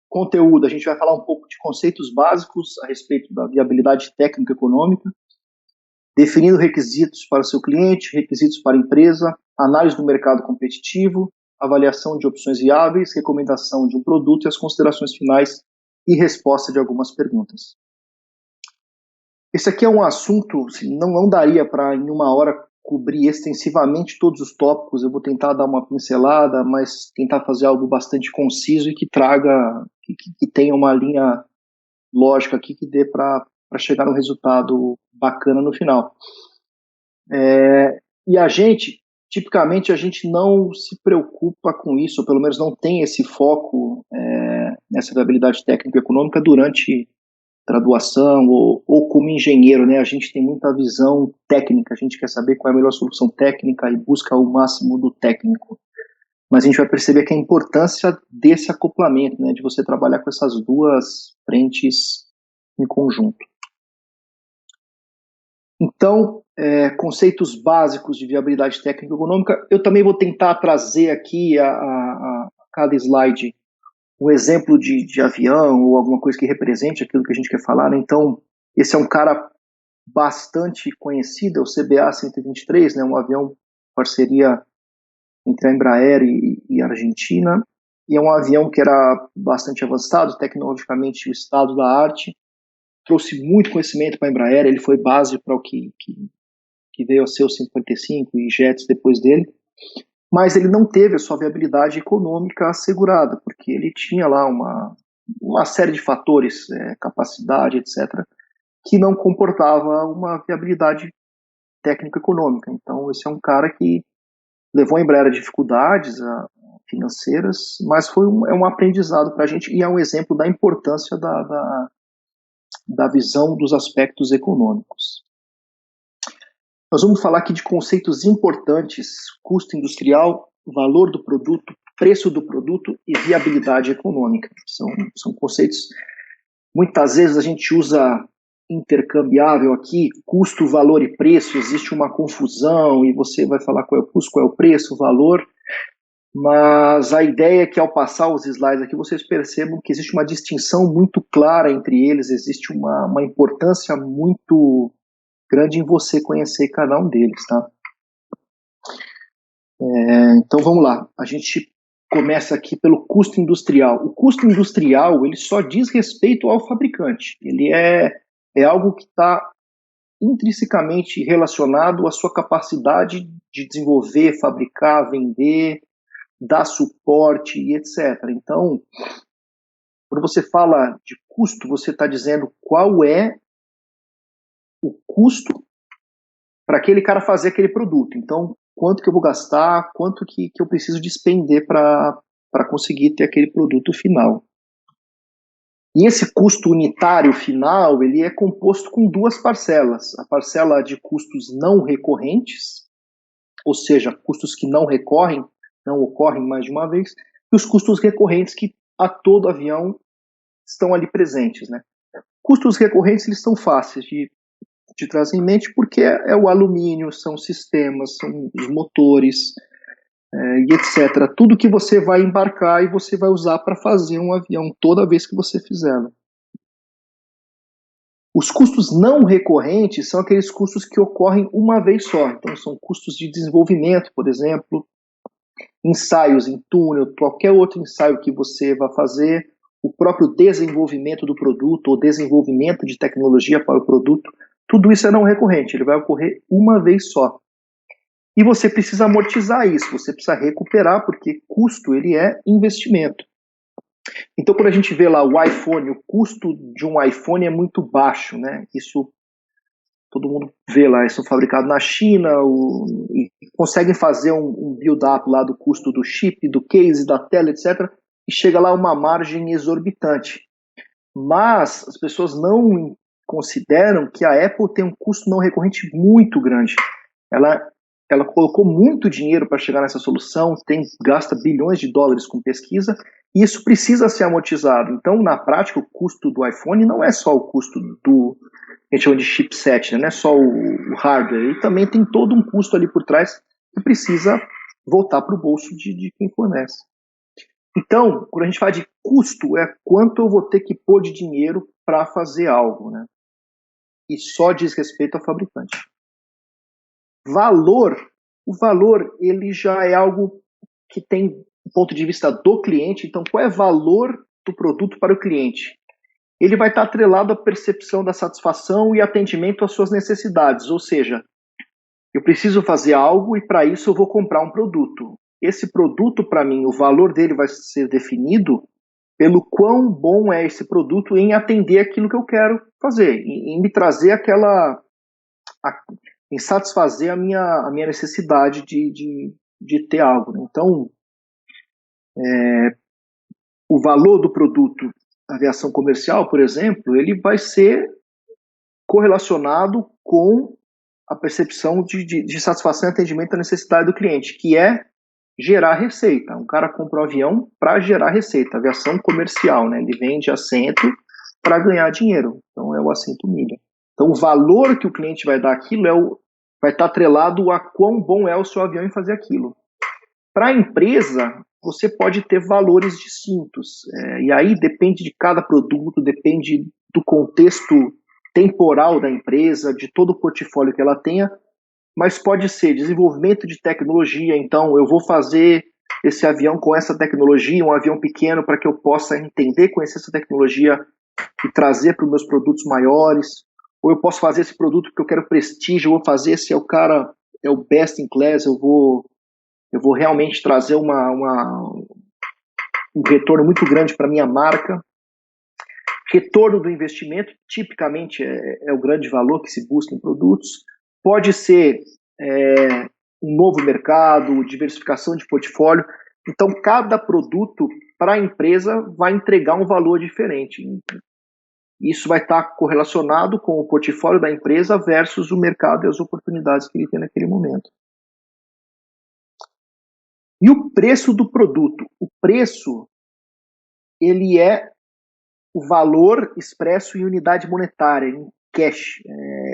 conteúdo, a gente vai falar um pouco de conceitos básicos a respeito da viabilidade técnica e econômica, definindo requisitos para o seu cliente, requisitos para a empresa, análise do mercado competitivo, avaliação de opções viáveis, recomendação de um produto e as considerações finais e resposta de algumas perguntas. Esse aqui é um assunto, assim, não daria para em uma hora cobrir extensivamente todos os tópicos. Eu vou tentar dar uma pincelada, mas tentar fazer algo bastante conciso e que traga, que tenha uma linha lógica aqui que dê para chegar a um resultado bacana no final. E tipicamente, a gente não se preocupa com isso, ou pelo menos não tem esse foco nessa viabilidade técnica e econômica durante graduação ou como engenheiro, né? A gente tem muita visão técnica, a gente quer saber qual é a melhor solução técnica e busca o máximo do técnico. Mas a gente vai perceber que a importância desse acoplamento, né, de você trabalhar com essas duas frentes em conjunto. Então, conceitos básicos de viabilidade técnica e econômica, eu também vou tentar trazer aqui a cada slide um exemplo de avião ou alguma coisa que represente aquilo que a gente quer falar, né? Então, esse é um cara bastante conhecido, é o CBA-123, né? Um avião parceria entre a Embraer e a Argentina, e é um avião que era bastante avançado, tecnologicamente o estado da arte, trouxe muito conhecimento para a Embraer, ele foi base para o que veio a ser o 155 e jets depois dele, mas ele não teve a sua viabilidade econômica assegurada, porque ele tinha lá uma série de fatores, capacidade, etc., que não comportava uma viabilidade técnico-econômica. Então, esse é um cara que levou a Embraer a dificuldades financeiras, mas é um aprendizado para a gente e é um exemplo da importância da visão dos aspectos econômicos. Nós vamos falar aqui de conceitos importantes: custo industrial, valor do produto, preço do produto e viabilidade econômica. São conceitos, muitas vezes a gente usa intercambiável aqui, custo, valor e preço, existe uma confusão e você vai falar qual é o custo, qual é o preço, o valor, mas a ideia é que ao passar os slides aqui vocês percebam que existe uma distinção muito clara entre eles, existe uma importância muito grande em você conhecer cada um deles, tá? Então vamos lá, a gente começa aqui pelo custo industrial. O custo industrial, ele só diz respeito ao fabricante, ele é algo que está intrinsecamente relacionado à sua capacidade de desenvolver, fabricar, vender, dar suporte e etc. Então, quando você fala de custo, você está dizendo qual é o custo para aquele cara fazer aquele produto. Então, quanto que eu vou gastar, quanto que eu preciso despender para conseguir ter aquele produto final. E esse custo unitário final, ele é composto com duas parcelas. A parcela de custos não recorrentes, ou seja, custos que não ocorrem mais de uma vez, e os custos recorrentes que a todo avião estão ali presentes, né? Custos recorrentes, eles são fáceis de trazer em mente porque é o alumínio, são os sistemas, são os motores, e etc. Tudo que você vai embarcar e você vai usar para fazer um avião toda vez que você fizer. Os custos não recorrentes são aqueles custos que ocorrem uma vez só. Então, são custos de desenvolvimento, por exemplo, ensaios em túnel, qualquer outro ensaio que você vai fazer, o próprio desenvolvimento do produto ou desenvolvimento de tecnologia para o produto, tudo isso é não recorrente, ele vai ocorrer uma vez só. E você precisa amortizar isso, você precisa recuperar, porque custo ele é investimento. Então, quando a gente vê lá o iPhone, o custo de um iPhone é muito baixo, né? Isso todo mundo vê lá, isso é fabricado na China, e conseguem fazer um build-up lá do custo do chip, do case, da tela, etc., e chega lá uma margem exorbitante. Mas as pessoas não consideram que a Apple tem um custo não recorrente muito grande. Ela colocou muito dinheiro para chegar nessa solução, gasta bilhões de dólares com pesquisa, e isso precisa ser amortizado. Então, na prática, o custo do iPhone não é só o custo do, a gente chama de chipset, né? Não é só o hardware, ele também tem todo um custo ali por trás que precisa voltar para o bolso de quem fornece. Então, quando a gente fala de custo, é quanto eu vou ter que pôr de dinheiro para fazer algo, né? E só diz respeito ao fabricante. Valor, o valor ele já é algo que tem do ponto de vista do cliente. Então, qual é o valor do produto para o cliente? Ele vai estar atrelado à percepção da satisfação e atendimento às suas necessidades, ou seja, eu preciso fazer algo e para isso eu vou comprar um produto. Esse produto, para mim, o valor dele vai ser definido pelo quão bom é esse produto em atender aquilo que eu quero fazer, em me trazer em satisfazer a minha necessidade de ter algo. Então, o valor do produto, aviação comercial, por exemplo, ele vai ser correlacionado com a percepção de satisfação e atendimento à necessidade do cliente, que é gerar receita. Um cara compra um avião para gerar receita, aviação comercial, né? Ele vende assento para ganhar dinheiro. Então é o assento milha. Então o valor que o cliente vai dar àquilo vai estar atrelado a quão bom é o seu avião em fazer aquilo. Para a empresa, você pode ter valores distintos. E aí depende de cada produto, depende do contexto temporal da empresa, de todo o portfólio que ela tenha, mas pode ser desenvolvimento de tecnologia. Então, eu vou fazer esse avião com essa tecnologia, um avião pequeno, para que eu possa entender, conhecer essa tecnologia e trazer para os meus produtos maiores. Ou eu posso fazer esse produto porque eu quero prestígio, eu vou fazer esse é o cara, é o best in class, eu vou realmente trazer um retorno muito grande para a minha marca. Retorno do investimento, tipicamente, é o grande valor que se busca em produtos. Pode ser um novo mercado, diversificação de portfólio. Então, cada produto para a empresa vai entregar um valor diferente. Isso vai estar correlacionado com o portfólio da empresa versus o mercado e as oportunidades que ele tem naquele momento. E o preço do produto? O preço, ele é o valor expresso em unidade monetária, em cash,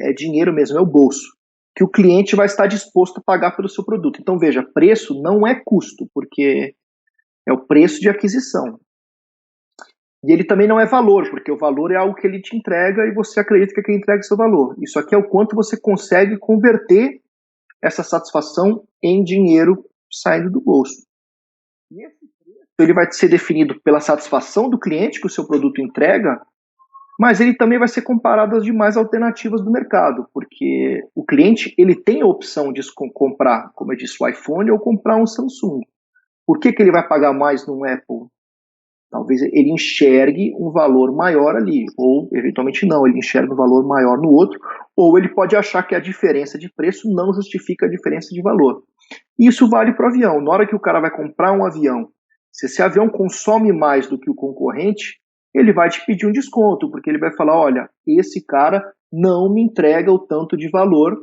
é dinheiro mesmo, é o bolso, que o cliente vai estar disposto a pagar pelo seu produto. Então, veja, preço não é custo, porque é o preço de aquisição. E ele também não é valor, porque o valor é algo que ele te entrega e você acredita que ele entrega seu valor. Isso aqui é o quanto você consegue converter essa satisfação em dinheiro saindo do bolso. E esse preço, ele vai ser definido pela satisfação do cliente que o seu produto entrega, mas ele também vai ser comparado às demais alternativas do mercado, porque o cliente ele tem a opção de comprar, como eu disse, o iPhone ou comprar um Samsung. Por que ele vai pagar mais no Apple? Talvez ele enxergue um valor maior ali, ou eventualmente não, ele enxerga um valor maior no outro, ou ele pode achar que a diferença de preço não justifica a diferença de valor. Isso vale para o avião. Na hora que o cara vai comprar um avião, se esse avião consome mais do que o concorrente, ele vai te pedir um desconto, porque ele vai falar, olha, esse cara não me entrega o tanto de valor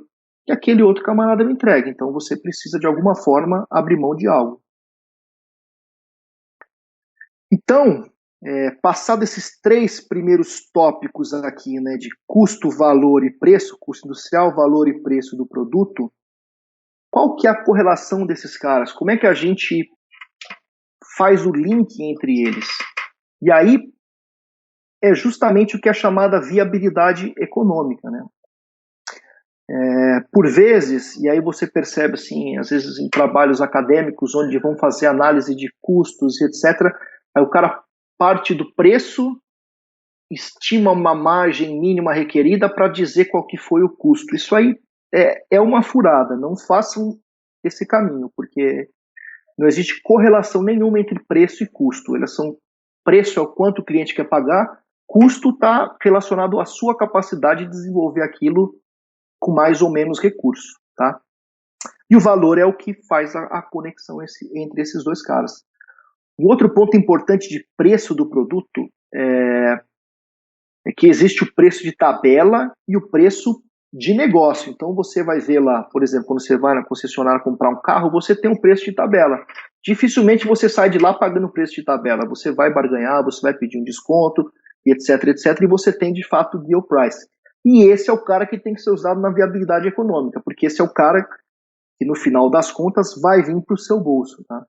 que aquele outro camarada me entrega. Então você precisa de alguma forma abrir mão de algo. Então, passado esses três primeiros tópicos aqui, né, de custo, valor e preço, custo industrial, valor e preço do produto, qual que é a correlação desses caras? Como é que a gente faz o link entre eles? E aí é justamente o que é chamada viabilidade econômica, né? Por vezes, e aí você percebe assim, às vezes em trabalhos acadêmicos onde vão fazer análise de custos e etc., aí o cara parte do preço, estima uma margem mínima requerida para dizer qual que foi o custo. Isso aí é uma furada, não façam esse caminho, porque não existe correlação nenhuma entre preço e custo. Preço é o quanto o cliente quer pagar, custo está relacionado à sua capacidade de desenvolver aquilo com mais ou menos recurso, tá? E o valor é o que faz a conexão entre esses dois caras. Um outro ponto importante de preço do produto é que existe o preço de tabela e o preço de negócio. Então você vai ver lá, por exemplo, quando você vai na concessionária comprar um carro, você tem um preço de tabela. Dificilmente você sai de lá pagando o preço de tabela. Você vai barganhar, você vai pedir um desconto, etc, etc, e você tem de fato o deal price. E esse é o cara que tem que ser usado na viabilidade econômica, porque esse é o cara que no final das contas vai vir para o seu bolso, tá?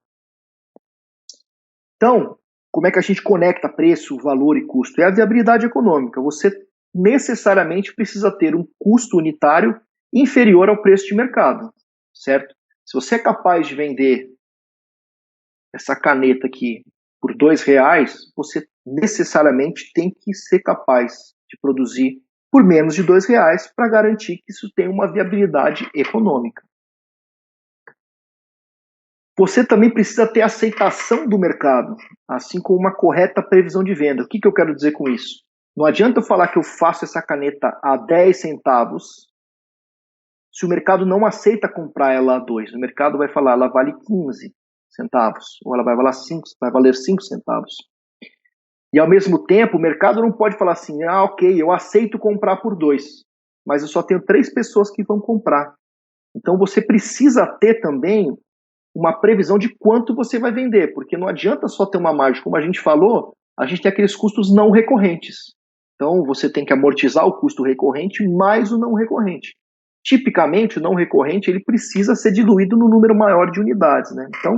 Então, como é que a gente conecta preço, valor e custo? É a viabilidade econômica. Você necessariamente precisa ter um custo unitário inferior ao preço de mercado, certo? Se você é capaz de vender essa caneta aqui por R$ 2, você necessariamente tem que ser capaz de produzir por menos de R$ 2 para garantir que isso tenha uma viabilidade econômica. Você também precisa ter aceitação do mercado, assim como uma correta previsão de venda. O que eu quero dizer com isso? Não adianta eu falar que eu faço essa caneta a 10 centavos se o mercado não aceita comprar ela a 2. O mercado vai falar, ela vale 15 centavos, ou ela vai valer 5 centavos. E ao mesmo tempo, o mercado não pode falar assim, ok, eu aceito comprar por 2, mas eu só tenho 3 pessoas que vão comprar. Então você precisa ter também uma previsão de quanto você vai vender, porque não adianta só ter uma margem. Como a gente falou, a gente tem aqueles custos não recorrentes. Então você tem que amortizar o custo recorrente mais o não recorrente. Tipicamente, o não recorrente ele precisa ser diluído no número maior de unidades, né? Então,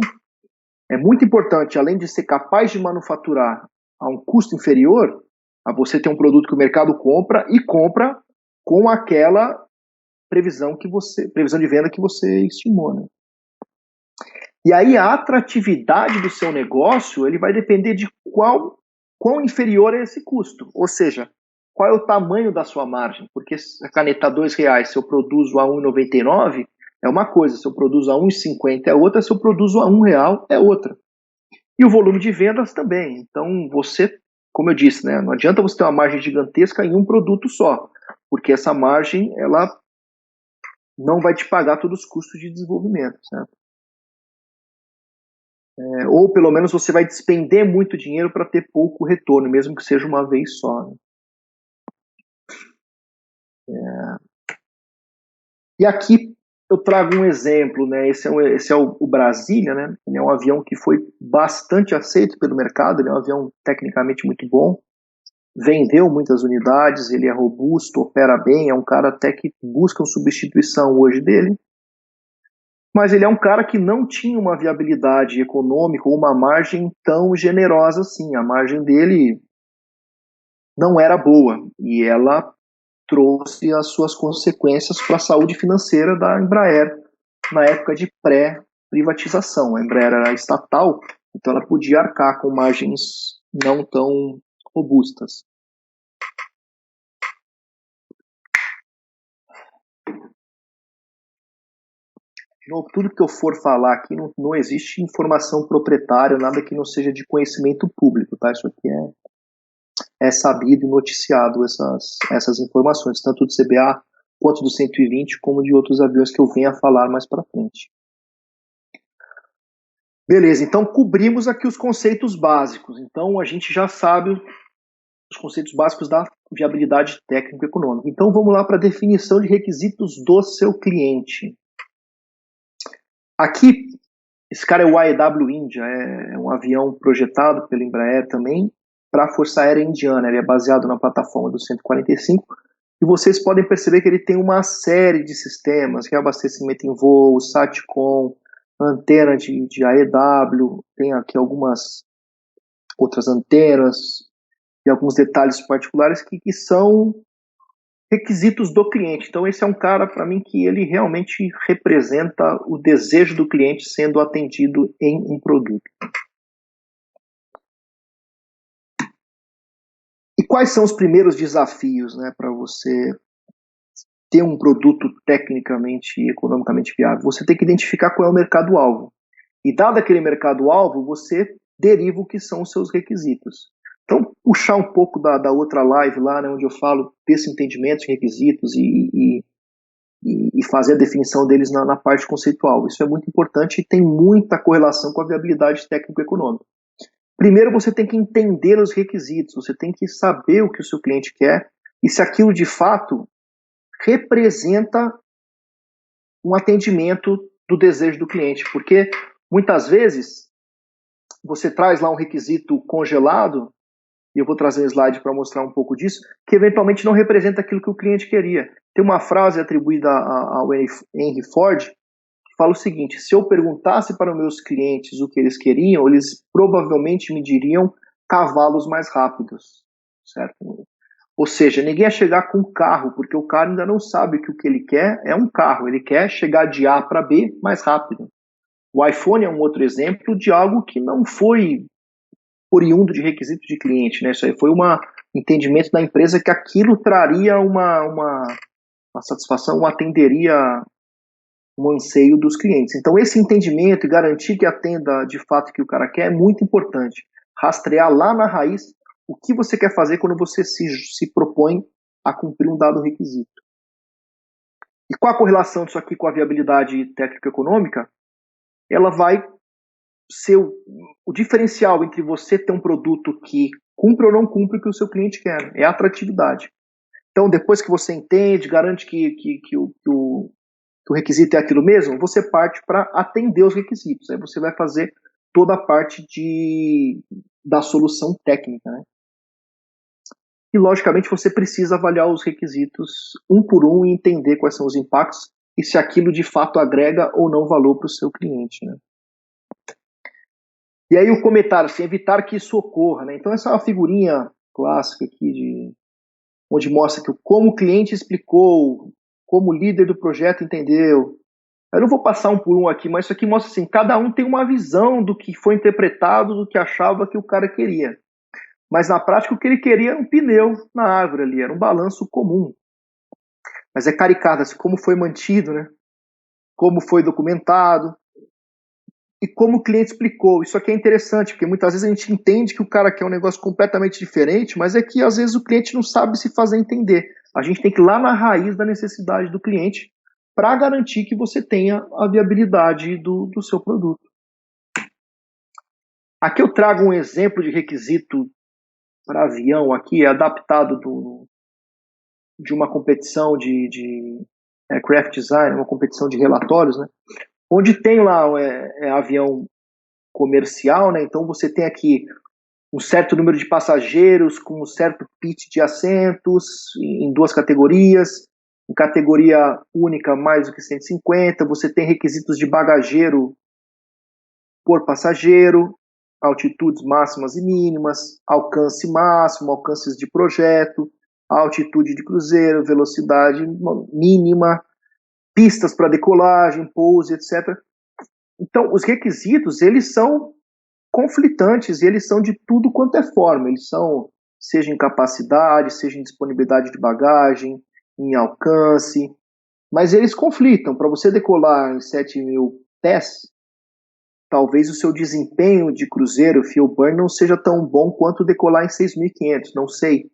é muito importante, além de ser capaz de manufaturar a um custo inferior, a você ter um produto que o mercado compra e compra com aquela previsão de venda que você estimou, né? E aí a atratividade do seu negócio ele vai depender de quão inferior é esse custo. Ou seja, qual é o tamanho da sua margem. Porque a caneta a R$ 2, se eu produzo a R$ 1,99, é uma coisa. Se eu produzo a R$ 1,50 é outra. Se eu produzo a R$ 1 é outra. E o volume de vendas também. Então você, como eu disse, né, não adianta você ter uma margem gigantesca em um produto só. Porque essa margem ela não vai te pagar todos os custos de desenvolvimento, certo? Ou pelo menos você vai despender muito dinheiro para ter pouco retorno, mesmo que seja uma vez só. Né? E aqui eu trago um exemplo, né? Esse é o Brasília, né? Ele é um avião que foi bastante aceito pelo mercado, ele é um avião tecnicamente muito bom, vendeu muitas unidades, ele é robusto, opera bem, é um cara até que busca uma substituição hoje dele, mas ele é um cara que não tinha uma viabilidade econômica ou uma margem tão generosa assim. A margem dele não era boa e ela trouxe as suas consequências para a saúde financeira da Embraer na época de pré-privatização. A Embraer era estatal, então ela podia arcar com margens não tão robustas. De novo, tudo que eu for falar aqui não existe informação proprietária, nada que não seja de conhecimento público, tá? Isso aqui é sabido e noticiado essas informações, tanto do CBA quanto do 120, como de outros aviões que eu venho a falar mais para frente. Beleza, então cobrimos aqui os conceitos básicos. Então a gente já sabe os conceitos básicos da viabilidade técnico-econômica. Então vamos lá para a definição de requisitos do seu cliente. Aqui, esse cara é o AEW India, é um avião projetado pela Embraer também para a Força Aérea Indiana. Ele é baseado na plataforma do 145 e vocês podem perceber que ele tem uma série de sistemas, que é abastecimento em voo, SATCOM, antena de AEW, tem aqui algumas outras antenas e alguns detalhes particulares que são requisitos do cliente. Então esse é um cara, para mim, que ele realmente representa o desejo do cliente sendo atendido em um produto. E quais são os primeiros desafios, né, para você ter um produto tecnicamente e economicamente viável? Você tem que identificar qual é o mercado-alvo. E dado aquele mercado-alvo, você deriva o que são os seus requisitos. Então, puxar um pouco da outra live lá, né, onde eu falo desse entendimento de requisitos e fazer a definição deles na parte conceitual. Isso é muito importante e tem muita correlação com a viabilidade técnico-econômica. Primeiro, você tem que entender os requisitos, você tem que saber o que o seu cliente quer e se aquilo de fato representa um atendimento do desejo do cliente, porque muitas vezes você traz lá um requisito congelado, e eu vou trazer um slide para mostrar um pouco disso, que eventualmente não representa aquilo que o cliente queria. Tem uma frase atribuída ao Henry Ford, que que fala o seguinte: se eu perguntasse para os meus clientes o que eles queriam, eles provavelmente me diriam cavalos mais rápidos, certo? Ou seja, ninguém ia chegar com um carro, porque o cara ainda não sabe que o que ele quer é um carro, ele quer chegar de A para B mais rápido. O iPhone é um outro exemplo de algo que não foi oriundo de requisito de cliente, né? Isso aí foi um entendimento da empresa que aquilo traria uma satisfação, atenderia um anseio dos clientes. Então, esse entendimento e garantir que atenda de fato o que o cara quer é muito importante. Rastrear lá na raiz o que você quer fazer quando você se propõe a cumprir um dado requisito. E qual a correlação disso aqui com a viabilidade técnico-econômica? Ela vai ser o diferencial entre você ter um produto que cumpre ou não cumpre o que o seu cliente quer. É a atratividade. Então, depois que você entende, garante que o requisito é aquilo mesmo, você parte para atender os requisitos. Aí você vai fazer toda a parte da solução técnica, né? E, logicamente, você precisa avaliar os requisitos um por um e entender quais são os impactos e se aquilo de fato agrega ou não valor para o seu cliente, né? E aí o comentário, assim, evitar que isso ocorra, né? Então essa é uma figurinha clássica aqui, onde mostra que como o cliente explicou, como o líder do projeto entendeu. Eu não vou passar um por um aqui, mas isso aqui mostra assim, cada um tem uma visão do que foi interpretado, do que achava que o cara queria. Mas na prática o que ele queria era um pneu na árvore ali, era um balanço comum. Mas é caricato, assim, como foi mantido, né? Como foi documentado e como o cliente explicou. Isso aqui é interessante, porque muitas vezes a gente entende que o cara quer um negócio completamente diferente, mas é que às vezes o cliente não sabe se fazer entender. A gente tem que ir lá na raiz da necessidade do cliente para garantir que você tenha a viabilidade do seu produto. Aqui eu trago um exemplo de requisito para avião, aqui adaptado de uma competição de aircraft design, uma competição de relatórios, né? Onde tem lá avião comercial, né? Então você tem aqui um certo número de passageiros com um certo pitch de assentos em duas categorias, em categoria única mais do que 150, você tem requisitos de bagageiro por passageiro, altitudes máximas e mínimas, alcance máximo, alcances de projeto, altitude de cruzeiro, velocidade mínima, pistas para decolagem, pouso, etc. Então, os requisitos, eles são conflitantes e eles são de tudo quanto é forma. Eles são, seja em capacidade, seja em disponibilidade de bagagem, em alcance, mas eles conflitam. Para você decolar em 7.000 pés, talvez o seu desempenho de cruzeiro, fuel burn, não seja tão bom quanto decolar em 6.500, não sei.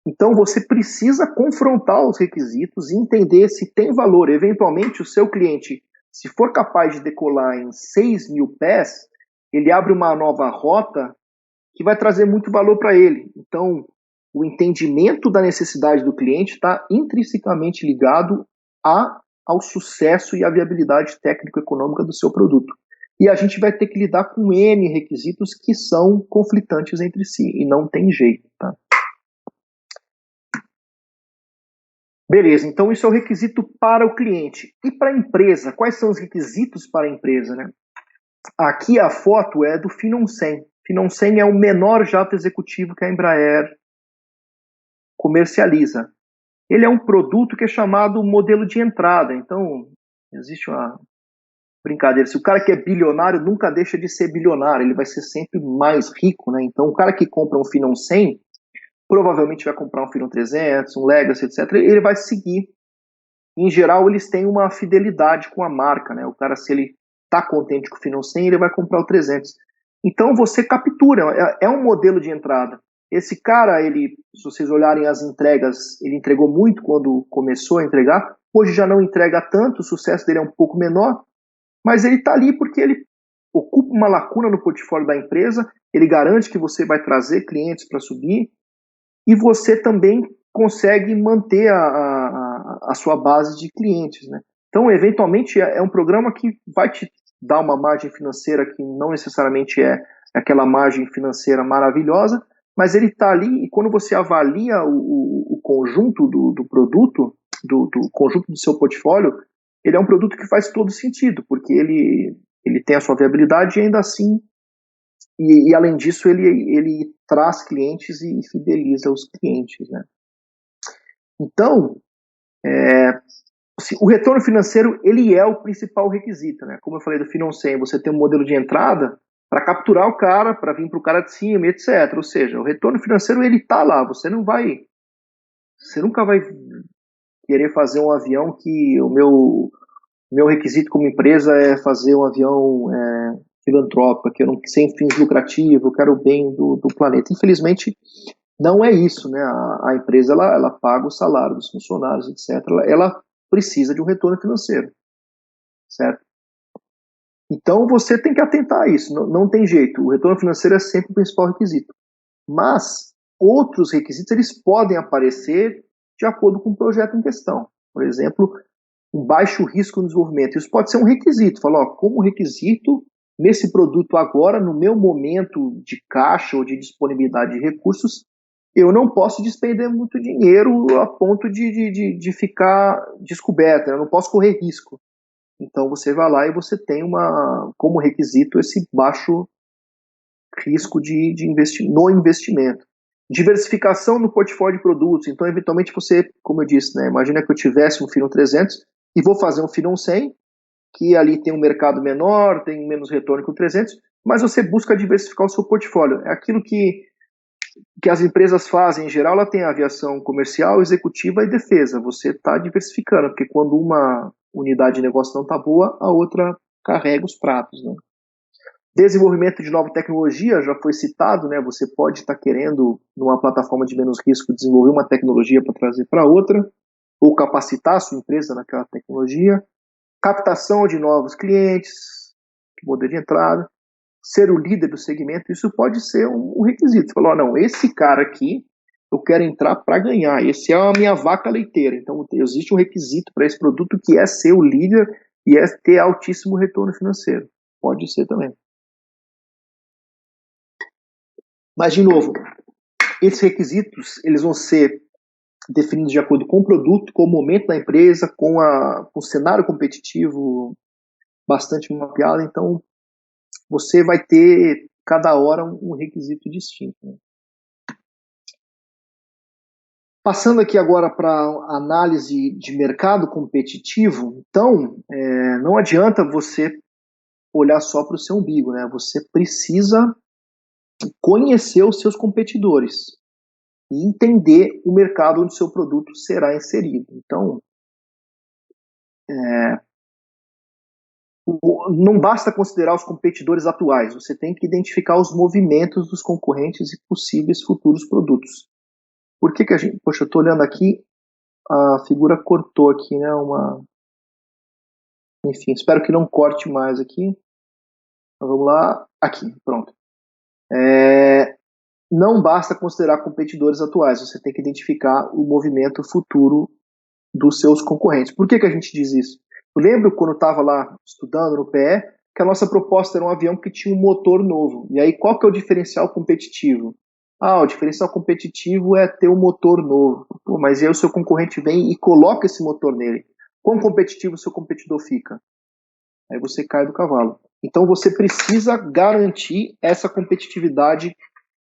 Então você precisa confrontar os requisitos e entender se tem valor. Eventualmente o seu cliente, se for capaz de decolar em 6.000 pés, ele abre uma nova rota que vai trazer muito valor para ele. Então o entendimento da necessidade do cliente está intrinsecamente ligado ao sucesso e à viabilidade técnico-econômica do seu produto. E a gente vai ter que lidar com N requisitos que são conflitantes entre si, e não tem jeito, tá? Beleza, então isso é o requisito para o cliente. E para a empresa, quais são os requisitos para a empresa, né? Aqui a foto é do Phenom 100. Phenom 100 é o menor jato executivo que a Embraer comercializa. Ele é um produto que é chamado modelo de entrada. Então, existe uma brincadeira. Se o cara que é bilionário nunca deixa de ser bilionário, ele vai ser sempre mais rico, né? Então, o cara que compra um Phenom 100 provavelmente vai comprar um Phenom 300, um Legacy, etc. E ele vai seguir. Em geral, eles têm uma fidelidade com a marca, né? O cara, se ele está contente com o Phenom 100, ele vai comprar o 300. Então, você captura. É um modelo de entrada. Esse cara, se vocês olharem as entregas, ele entregou muito quando começou a entregar. Hoje já não entrega tanto, o sucesso dele é um pouco menor, mas ele está ali porque ele ocupa uma lacuna no portfólio da empresa, ele garante que você vai trazer clientes para subir e você também consegue manter a sua base de clientes, né? Então, eventualmente, é um programa que vai te dar uma margem financeira que não necessariamente é aquela margem financeira maravilhosa, mas ele está ali e quando você avalia o conjunto do produto, do conjunto do seu portfólio, ele é um produto que faz todo sentido, porque ele tem a sua viabilidade e ainda assim, e além disso, ele traz clientes e fideliza os clientes, né? Então, assim, o retorno financeiro, ele é o principal requisito, né? Como eu falei do Financem, você tem um modelo de entrada para capturar o cara, para vir para o cara de cima, etc. Ou seja, o retorno financeiro, ele está lá, você nunca vai querer fazer um avião que o meu requisito como empresa é fazer um avião filantrópico, que eu não sem fins lucrativos, eu quero o bem do planeta. Infelizmente, não é isso, né? A empresa ela paga o salário dos funcionários, etc. Ela precisa de um retorno financeiro, certo? Então você tem que atentar a isso, não tem jeito. O retorno financeiro é sempre o principal requisito. Mas outros requisitos eles podem aparecer de acordo com o projeto em questão. Por exemplo, um baixo risco no desenvolvimento. Isso pode ser um requisito. Falar, como requisito, nesse produto agora, no meu momento de caixa ou de disponibilidade de recursos, eu não posso despender muito dinheiro a ponto de ficar descoberto. Eu não posso correr risco. Então você vai lá e você tem como requisito esse baixo risco no investimento. Diversificação no portfólio de produtos. Então, eventualmente, você, como eu disse, né, imagina que eu tivesse um Finon 300 e vou fazer um Finon 100, que ali tem um mercado menor, tem menos retorno que o 300, mas você busca diversificar o seu portfólio. É aquilo que as empresas fazem, em geral, ela tem aviação comercial, executiva e defesa. Você está diversificando, porque quando uma unidade de negócio não está boa, a outra carrega os pratos, né? Desenvolvimento de nova tecnologia, já foi citado, né? Você pode estar querendo, numa plataforma de menos risco, desenvolver uma tecnologia para trazer para outra, ou capacitar a sua empresa naquela tecnologia. Captação de novos clientes, poder de entrada, ser o líder do segmento, isso pode ser um requisito. Você falou, não, esse cara aqui, eu quero entrar para ganhar, esse é a minha vaca leiteira. Então, existe um requisito para esse produto que é ser o líder e é ter altíssimo retorno financeiro. Pode ser também. Mas, de novo, esses requisitos eles vão ser definidos de acordo com o produto, com o momento da empresa, com o cenário competitivo bastante mapeado. Então, você vai ter cada hora um requisito distinto. Né? Passando aqui agora para análise de mercado competitivo, então, não adianta você olhar só para o seu umbigo, né? Você precisa conhecer os seus competidores e entender o mercado onde o seu produto será inserido. Então, não basta considerar os competidores atuais, você tem que identificar os movimentos dos concorrentes e possíveis futuros produtos. Por que a gente... Poxa, eu estou olhando aqui, a figura cortou aqui, né? Enfim, espero que não corte mais aqui. Então, vamos lá. Aqui, pronto. Não basta considerar competidores atuais, você tem que identificar o movimento futuro dos seus concorrentes. Por que a gente diz isso? Eu lembro quando eu estava lá estudando no PE, que a nossa proposta era um avião que tinha um motor novo. E aí, qual que é o diferencial competitivo? O diferencial competitivo é ter um motor novo. Pô, mas aí o seu concorrente vem e coloca esse motor nele. Quão competitivo o seu competidor fica? Aí você cai do cavalo. Então você precisa garantir essa competitividade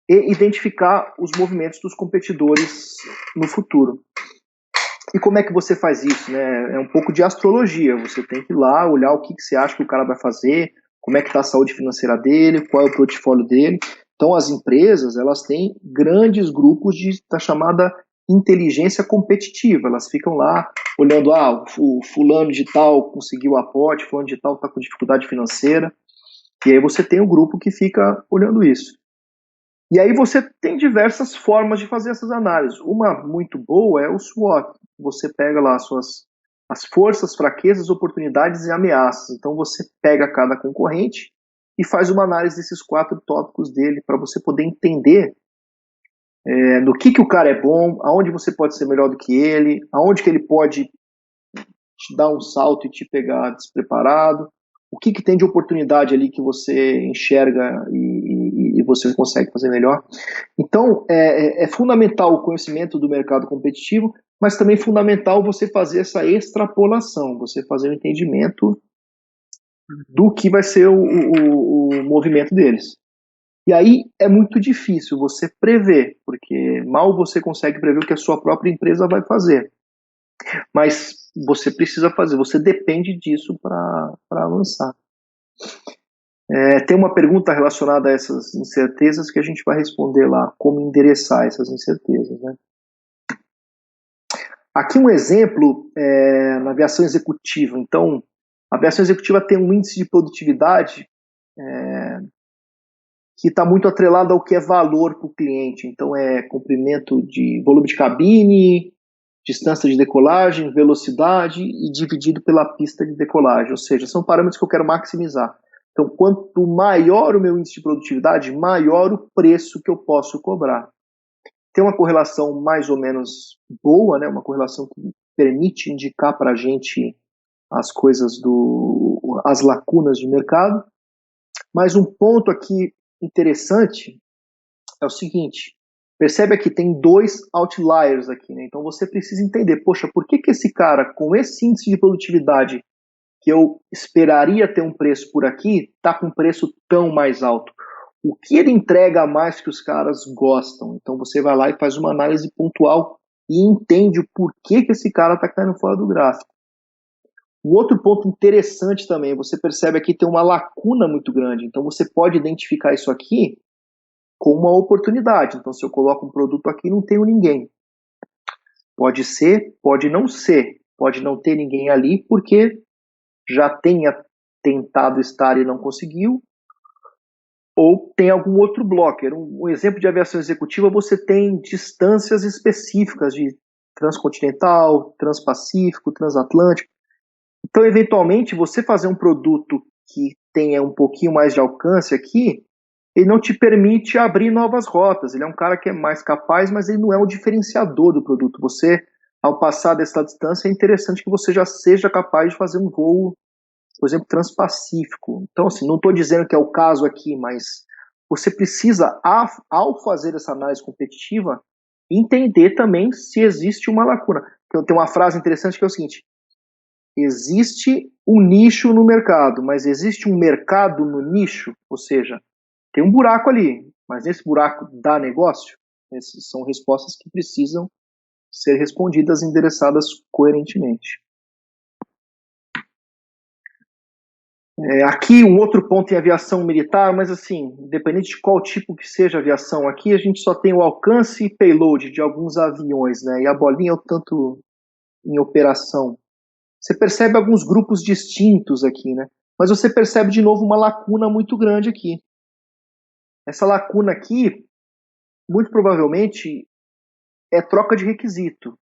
e identificar os movimentos dos competidores no futuro. E como é que você faz isso? Né? É um pouco de astrologia. Você tem que ir lá, olhar o que você acha que o cara vai fazer, como é que está a saúde financeira dele, qual é o portfólio dele. Então, as empresas, elas têm grandes grupos da chamada inteligência competitiva. Elas ficam lá olhando, o fulano de tal conseguiu aporte, fulano de tal está com dificuldade financeira. E aí você tem um grupo que fica olhando isso. E aí você tem diversas formas de fazer essas análises. Uma muito boa é o SWOT. Você pega lá as forças, fraquezas, oportunidades e ameaças. Então você pega cada concorrente e faz uma análise desses 4 tópicos dele para você poder entender no que o cara é bom, aonde você pode ser melhor do que ele, aonde que ele pode te dar um salto e te pegar despreparado, o que tem de oportunidade ali que você enxerga e você consegue fazer melhor. Então, é fundamental o conhecimento do mercado competitivo, mas também fundamental você fazer essa extrapolação, você fazer o entendimento do que vai ser o movimento deles. E aí é muito difícil você prever, porque mal você consegue prever o que a sua própria empresa vai fazer. Mas você precisa fazer, você depende disso para avançar. Tem uma pergunta relacionada a essas incertezas que a gente vai responder lá, como endereçar essas incertezas, né? Aqui um exemplo na aviação executiva. Então, a aviação executiva tem um índice de produtividade que está muito atrelado ao que é valor para o cliente. Então, é comprimento de volume de cabine, distância de decolagem, velocidade e dividido pela pista de decolagem. Ou seja, são parâmetros que eu quero maximizar. Então, quanto maior o meu índice de produtividade, maior o preço que eu posso cobrar. Tem uma correlação mais ou menos boa, né? Uma correlação que permite indicar para a gente as coisas as lacunas de mercado. Mas um ponto aqui interessante é o seguinte: percebe aqui, tem 2 outliers aqui, né? Então você precisa entender, poxa, por que esse cara, com esse índice de produtividade que eu esperaria ter um preço por aqui, está com um preço tão mais alto? O que ele entrega a mais que os caras gostam? Então você vai lá e faz uma análise pontual e entende o porquê que esse cara está caindo fora do gráfico. Um outro ponto interessante também, você percebe aqui tem uma lacuna muito grande, então você pode identificar isso aqui como uma oportunidade. Então se eu coloco um produto aqui, não tenho ninguém. Pode ser, pode não ser, pode não ter ninguém ali porque já tenha tentado estar e não conseguiu, ou tem algum outro blocker. Um exemplo de aviação executiva, você tem distâncias específicas de transcontinental, transpacífico, transatlântico. Então, eventualmente, você fazer um produto que tenha um pouquinho mais de alcance aqui, ele não te permite abrir novas rotas. Ele é um cara que é mais capaz, mas ele não é o diferenciador do produto. Você, ao passar dessa distância, é interessante que você já seja capaz de fazer um voo, por exemplo, transpacífico. Então, assim, não estou dizendo que é o caso aqui, mas você precisa, ao fazer essa análise competitiva, entender também se existe uma lacuna. Então, tem uma frase interessante que é o seguinte: existe um nicho no mercado, mas existe um mercado no nicho? Ou seja, tem um buraco ali, mas nesse buraco dá negócio? Essas são respostas que precisam ser respondidas e endereçadas coerentemente. Aqui um outro ponto em aviação militar, mas assim, independente de qual tipo que seja a aviação, aqui a gente só tem o alcance e payload de alguns aviões, né? E a bolinha é o tanto em operação. Você percebe alguns grupos distintos aqui, né? Mas você percebe de novo uma lacuna muito grande aqui. Essa lacuna aqui, muito provavelmente, é troca de requisito.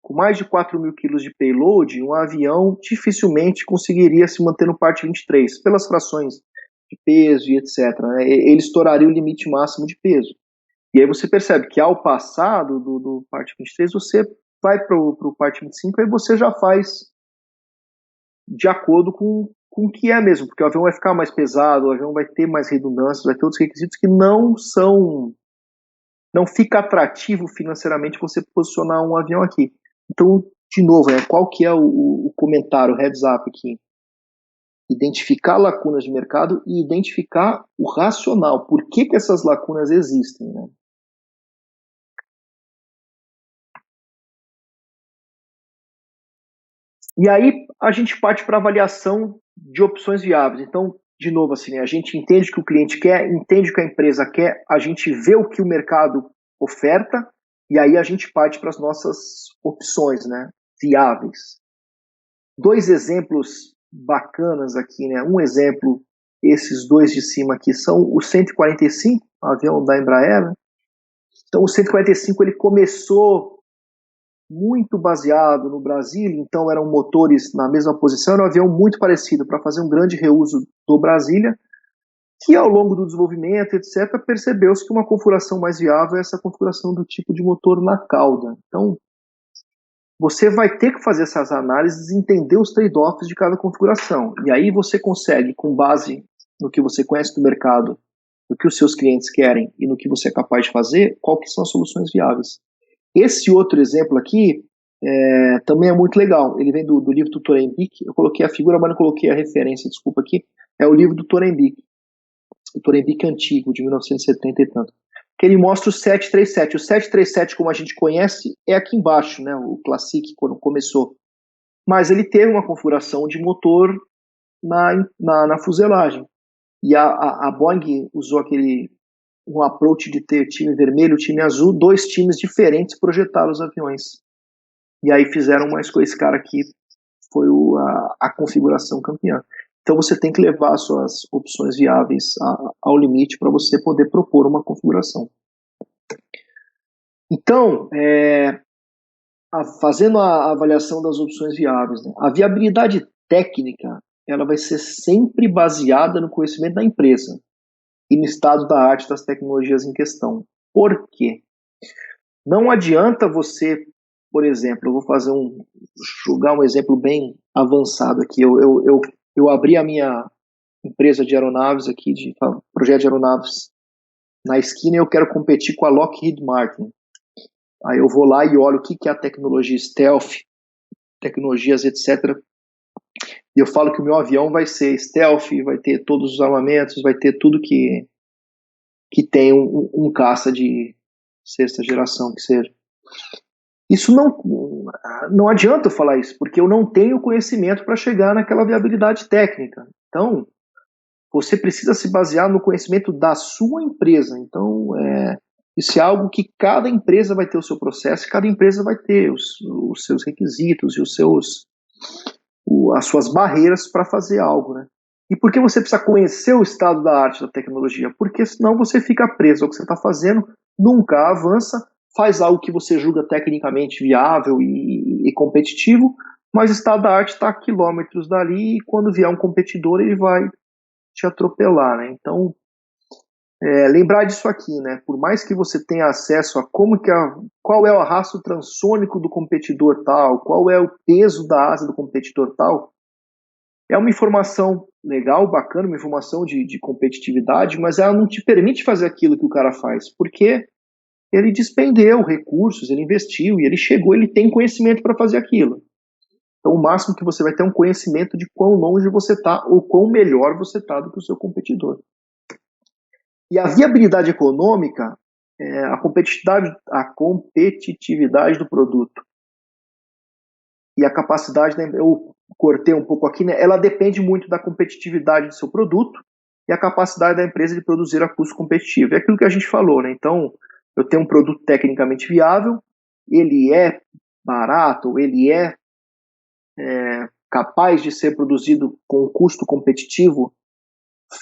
Com mais de 4.000 quilos de payload, um avião dificilmente conseguiria se manter no parte 23, pelas frações de peso e etc. Ele estouraria o limite máximo de peso. E aí você percebe que ao passar do parte 23, você vai para o parte 25 e aí você já faz de acordo com o que é mesmo, porque o avião vai ficar mais pesado, o avião vai ter mais redundâncias, vai ter outros requisitos que não fica atrativo financeiramente você posicionar um avião aqui. Então, de novo, qual que é o comentário, o heads up aqui? Identificar lacunas de mercado e identificar o racional. Por que essas lacunas existem, né? E aí a gente parte para avaliação de opções viáveis. Então, de novo, assim, a gente entende o que o cliente quer, entende o que a empresa quer, a gente vê o que o mercado oferta e aí a gente parte para as nossas opções, né, viáveis. 2 exemplos bacanas aqui, né? Um exemplo, esses 2 de cima aqui são o 145, avião da Embraer, né? Então o 145 ele começou muito baseado no Brasil, então eram motores na mesma posição, era um avião muito parecido para fazer um grande reuso do Brasília, que ao longo do desenvolvimento, etc., percebeu-se que uma configuração mais viável é essa configuração do tipo de motor na cauda. Então, você vai ter que fazer essas análises e entender os trade-offs de cada configuração. E aí você consegue, com base no que você conhece do mercado, no que os seus clientes querem e no que você é capaz de fazer, qual que são as soluções viáveis. Esse outro exemplo aqui também é muito legal. Ele vem do livro do Torenbeek. Eu coloquei a figura, mas não coloquei a referência, desculpa aqui. É o livro do Torenbeek. O Torenbeek antigo, de 1970 e tanto. Que ele mostra o 737. O 737, como a gente conhece, é aqui embaixo, né? O Classic, quando começou. Mas ele teve uma configuração de motor na fuselagem. E a Boeing usou um approach de ter time vermelho, time azul, dois times diferentes projetaram os aviões. E aí fizeram mais com esse cara aqui, foi a configuração campeã. Então você tem que levar suas opções viáveis ao limite para você poder propor uma configuração. Então, fazendo a avaliação das opções viáveis, né, a viabilidade técnica ela vai ser sempre baseada no conhecimento da empresa e no estado da arte das tecnologias em questão. Por quê? Não adianta você, por exemplo, eu vou jogar um exemplo bem avançado aqui. Eu abri a minha empresa de aeronaves aqui, de projeto de aeronaves na esquina e eu quero competir com a Lockheed Martin. Aí eu vou lá e olho o que é a tecnologia stealth, tecnologias, etc. E eu falo que o meu avião vai ser stealth, vai ter todos os armamentos, vai ter tudo que tem um caça de sexta geração que seja. Isso não adianta eu falar isso, porque eu não tenho conhecimento para chegar naquela viabilidade técnica. Então, você precisa se basear no conhecimento da sua empresa. Então, isso é algo que cada empresa vai ter o seu processo, cada empresa vai ter os seus requisitos e as suas barreiras para fazer algo, né? E por que você precisa conhecer o estado da arte da tecnologia? Porque senão você fica preso ao que você está fazendo, nunca avança, faz algo que você julga tecnicamente viável e competitivo, mas o estado da arte está a quilômetros dali e quando vier um competidor ele vai te atropelar, né? Então, lembrar disso aqui, né? Por mais que você tenha acesso a qual é o arrasto transônico do competidor tal, qual é o peso da asa do competidor tal, é uma informação legal, bacana, uma informação de competitividade, mas ela não te permite fazer aquilo que o cara faz, porque ele despendeu recursos, ele investiu e ele chegou, ele tem conhecimento para fazer aquilo. Então, o máximo que você vai ter é um conhecimento de quão longe você está ou quão melhor você está do que o seu competidor. E a viabilidade econômica, a competitividade do produto e a capacidade, eu cortei um pouco aqui, né, ela depende muito da competitividade do seu produto e a capacidade da empresa de produzir a custo competitivo. É aquilo que a gente falou, né? Então, eu tenho um produto tecnicamente viável, ele é barato, ele é capaz de ser produzido com um custo competitivo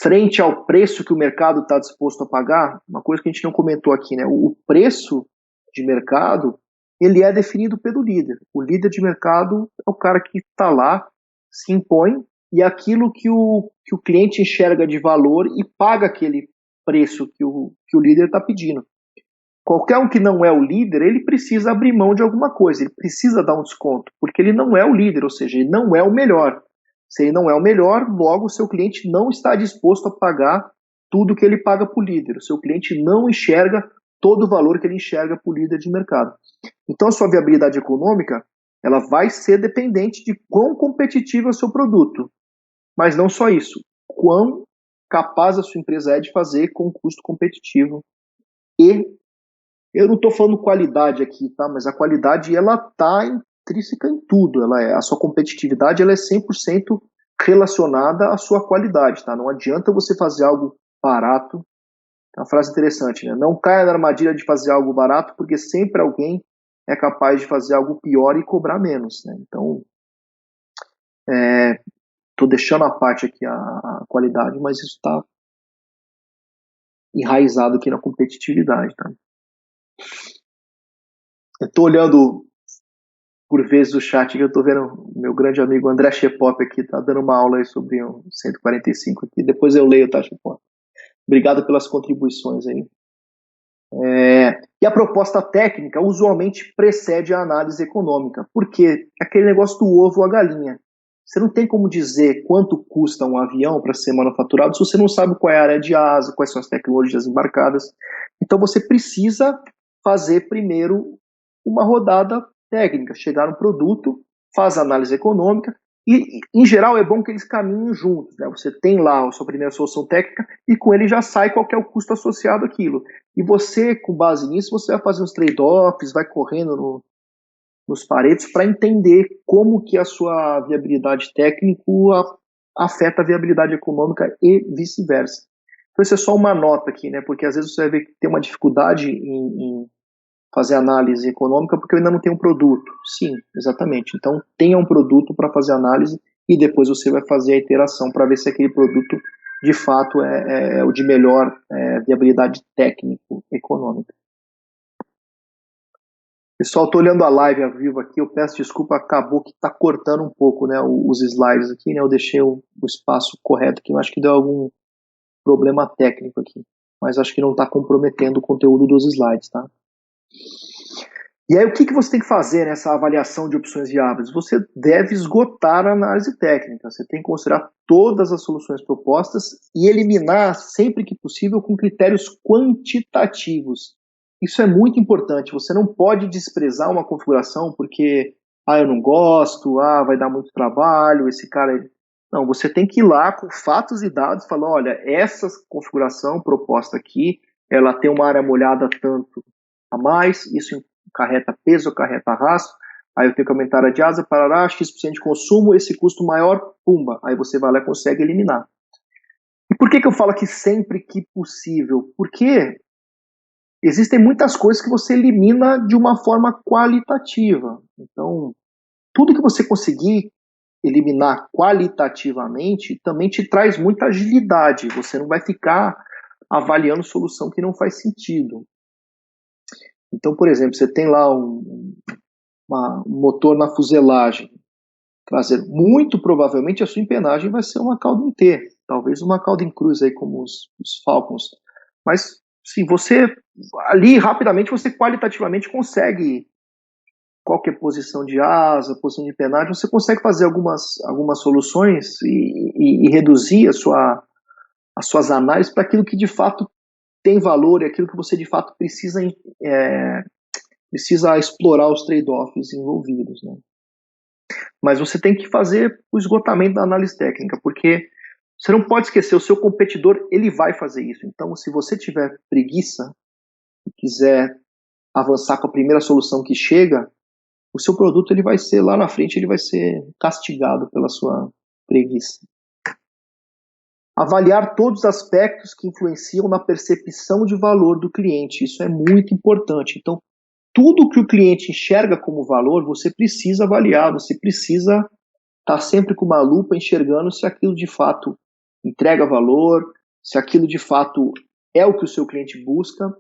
frente ao preço que o mercado está disposto a pagar. Uma coisa que a gente não comentou aqui, né? O preço de mercado ele é definido pelo líder. O líder de mercado é o cara que está lá, se impõe, e aquilo que o cliente enxerga de valor e paga aquele preço que o líder está pedindo. Qualquer um que não é o líder, ele precisa abrir mão de alguma coisa, ele precisa dar um desconto, porque ele não é o líder, ou seja, ele não é o melhor. Se ele não é o melhor, logo o seu cliente não está disposto a pagar tudo que ele paga para o líder. O seu cliente não enxerga todo o valor que ele enxerga para o líder de mercado. Então, a sua viabilidade econômica ela vai ser dependente de quão competitivo é o seu produto. Mas não só isso, quão capaz a sua empresa é de fazer com custo competitivo. E eu não estou falando qualidade aqui, tá? Mas a qualidade ela está intrínseca em tudo. A sua competitividade ela é 100% relacionada à sua qualidade, tá? Não adianta você fazer algo barato. É uma frase interessante, né? Não caia na armadilha de fazer algo barato, porque sempre alguém é capaz de fazer algo pior e cobrar menos, né? Então, estou deixando à parte aqui a qualidade, mas isso está enraizado aqui na competitividade, tá? Eu estou olhando por vezes o chat que eu estou vendo meu grande amigo André Chepop aqui, tá dando uma aula aí sobre o 145 aqui. Depois eu leio, tá, Chepop? Obrigado pelas contribuições aí. E a proposta técnica usualmente precede a análise econômica, porque é aquele negócio do ovo ou a galinha. Você não tem como dizer quanto custa um avião para ser manufaturado se você não sabe qual é a área de asa, quais são as tecnologias embarcadas. Então você precisa fazer primeiro uma rodada técnica, chegar no produto, faz a análise econômica e, em geral, é bom que eles caminhem juntos, né? Você tem lá a sua primeira solução técnica e com ele já sai qual que é o custo associado àquilo. E você, com base nisso, você vai fazer uns trade-offs, vai correndo nos paretos para entender como que a sua viabilidade técnica afeta a viabilidade econômica e vice-versa. Então isso é só uma nota aqui, né? Porque às vezes você vai ver que tem uma dificuldade em fazer análise econômica porque eu ainda não tenho um produto. Sim, exatamente. Então tenha um produto para fazer análise e depois você vai fazer a iteração para ver se aquele produto de fato é o de melhor viabilidade técnico-econômica. Pessoal, estou olhando a live ao vivo aqui, eu peço desculpa, acabou que está cortando um pouco, né, os slides aqui, né, eu deixei o espaço correto aqui, eu acho que deu algum problema técnico aqui, mas acho que não está comprometendo o conteúdo dos slides, tá? E aí o que você tem que fazer nessa avaliação de opções viáveis? Você deve esgotar a análise técnica, você tem que considerar todas as soluções propostas e eliminar sempre que possível com critérios quantitativos. Isso é muito importante, você não pode desprezar uma configuração porque, eu não gosto, vai dar muito trabalho, esse cara... Não, você tem que ir lá com fatos e dados e falar, olha, essa configuração proposta aqui, ela tem uma área molhada tanto a mais, isso acarreta peso, acarreta arrasto, aí eu tenho que aumentar a de asa, parará, X% de consumo, esse custo maior, pumba, aí você vai lá e consegue eliminar. E por que eu falo que sempre que possível? Porque existem muitas coisas que você elimina de uma forma qualitativa. Então, tudo que você conseguir eliminar qualitativamente também te traz muita agilidade. Você não vai ficar avaliando solução que não faz sentido. Então, por exemplo, você tem lá um motor na fuselagem traseiro. Muito provavelmente a sua empenagem vai ser uma cauda em T, talvez uma cauda em cruz aí como os Falcons. Mas sim, você ali rapidamente você qualitativamente consegue qualquer posição de asa, posição de empenagem, você consegue fazer algumas soluções e reduzir as suas análises para aquilo que de fato tem valor e aquilo que você de fato precisa explorar os trade-offs envolvidos, né? Mas você tem que fazer o esgotamento da análise técnica, porque você não pode esquecer, o seu competidor ele vai fazer isso. Então, se você tiver preguiça e quiser avançar com a primeira solução que chega, o seu produto ele vai ser, lá na frente, ele vai ser castigado pela sua preguiça. Avaliar todos os aspectos que influenciam na percepção de valor do cliente. Isso é muito importante. Então, tudo que o cliente enxerga como valor, você precisa avaliar, você precisa estar sempre com uma lupa enxergando se aquilo de fato entrega valor, se aquilo de fato é o que o seu cliente busca,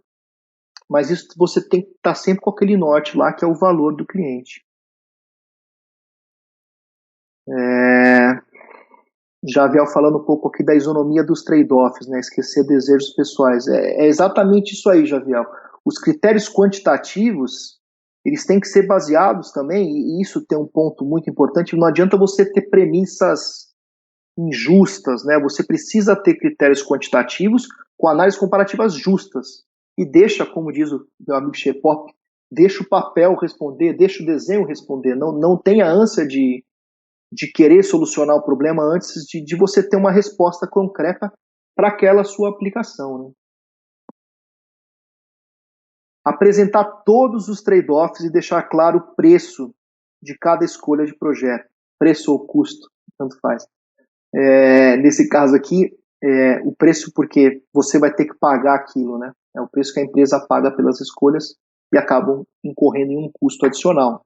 mas isso você tem que estar sempre com aquele norte lá, que é o valor do cliente. Javier falando um pouco aqui da isonomia dos trade-offs, né? Esquecer desejos pessoais. É exatamente isso aí, Javier. Os critérios quantitativos, eles têm que ser baseados também, e isso tem um ponto muito importante, não adianta você ter premissas injustas, né? Você precisa ter critérios quantitativos com análises comparativas justas. E deixa, como diz o meu amigo Shepop, deixa o papel responder, deixa o desenho responder. Não tenha ânsia de querer solucionar o problema antes de você ter uma resposta concreta para aquela sua aplicação, né? Apresentar todos os trade-offs e deixar claro o preço de cada escolha de projeto. Preço ou custo, tanto faz. Nesse caso aqui, o preço porque você vai ter que pagar aquilo, né? É o preço que a empresa paga pelas escolhas e acabam incorrendo em um custo adicional.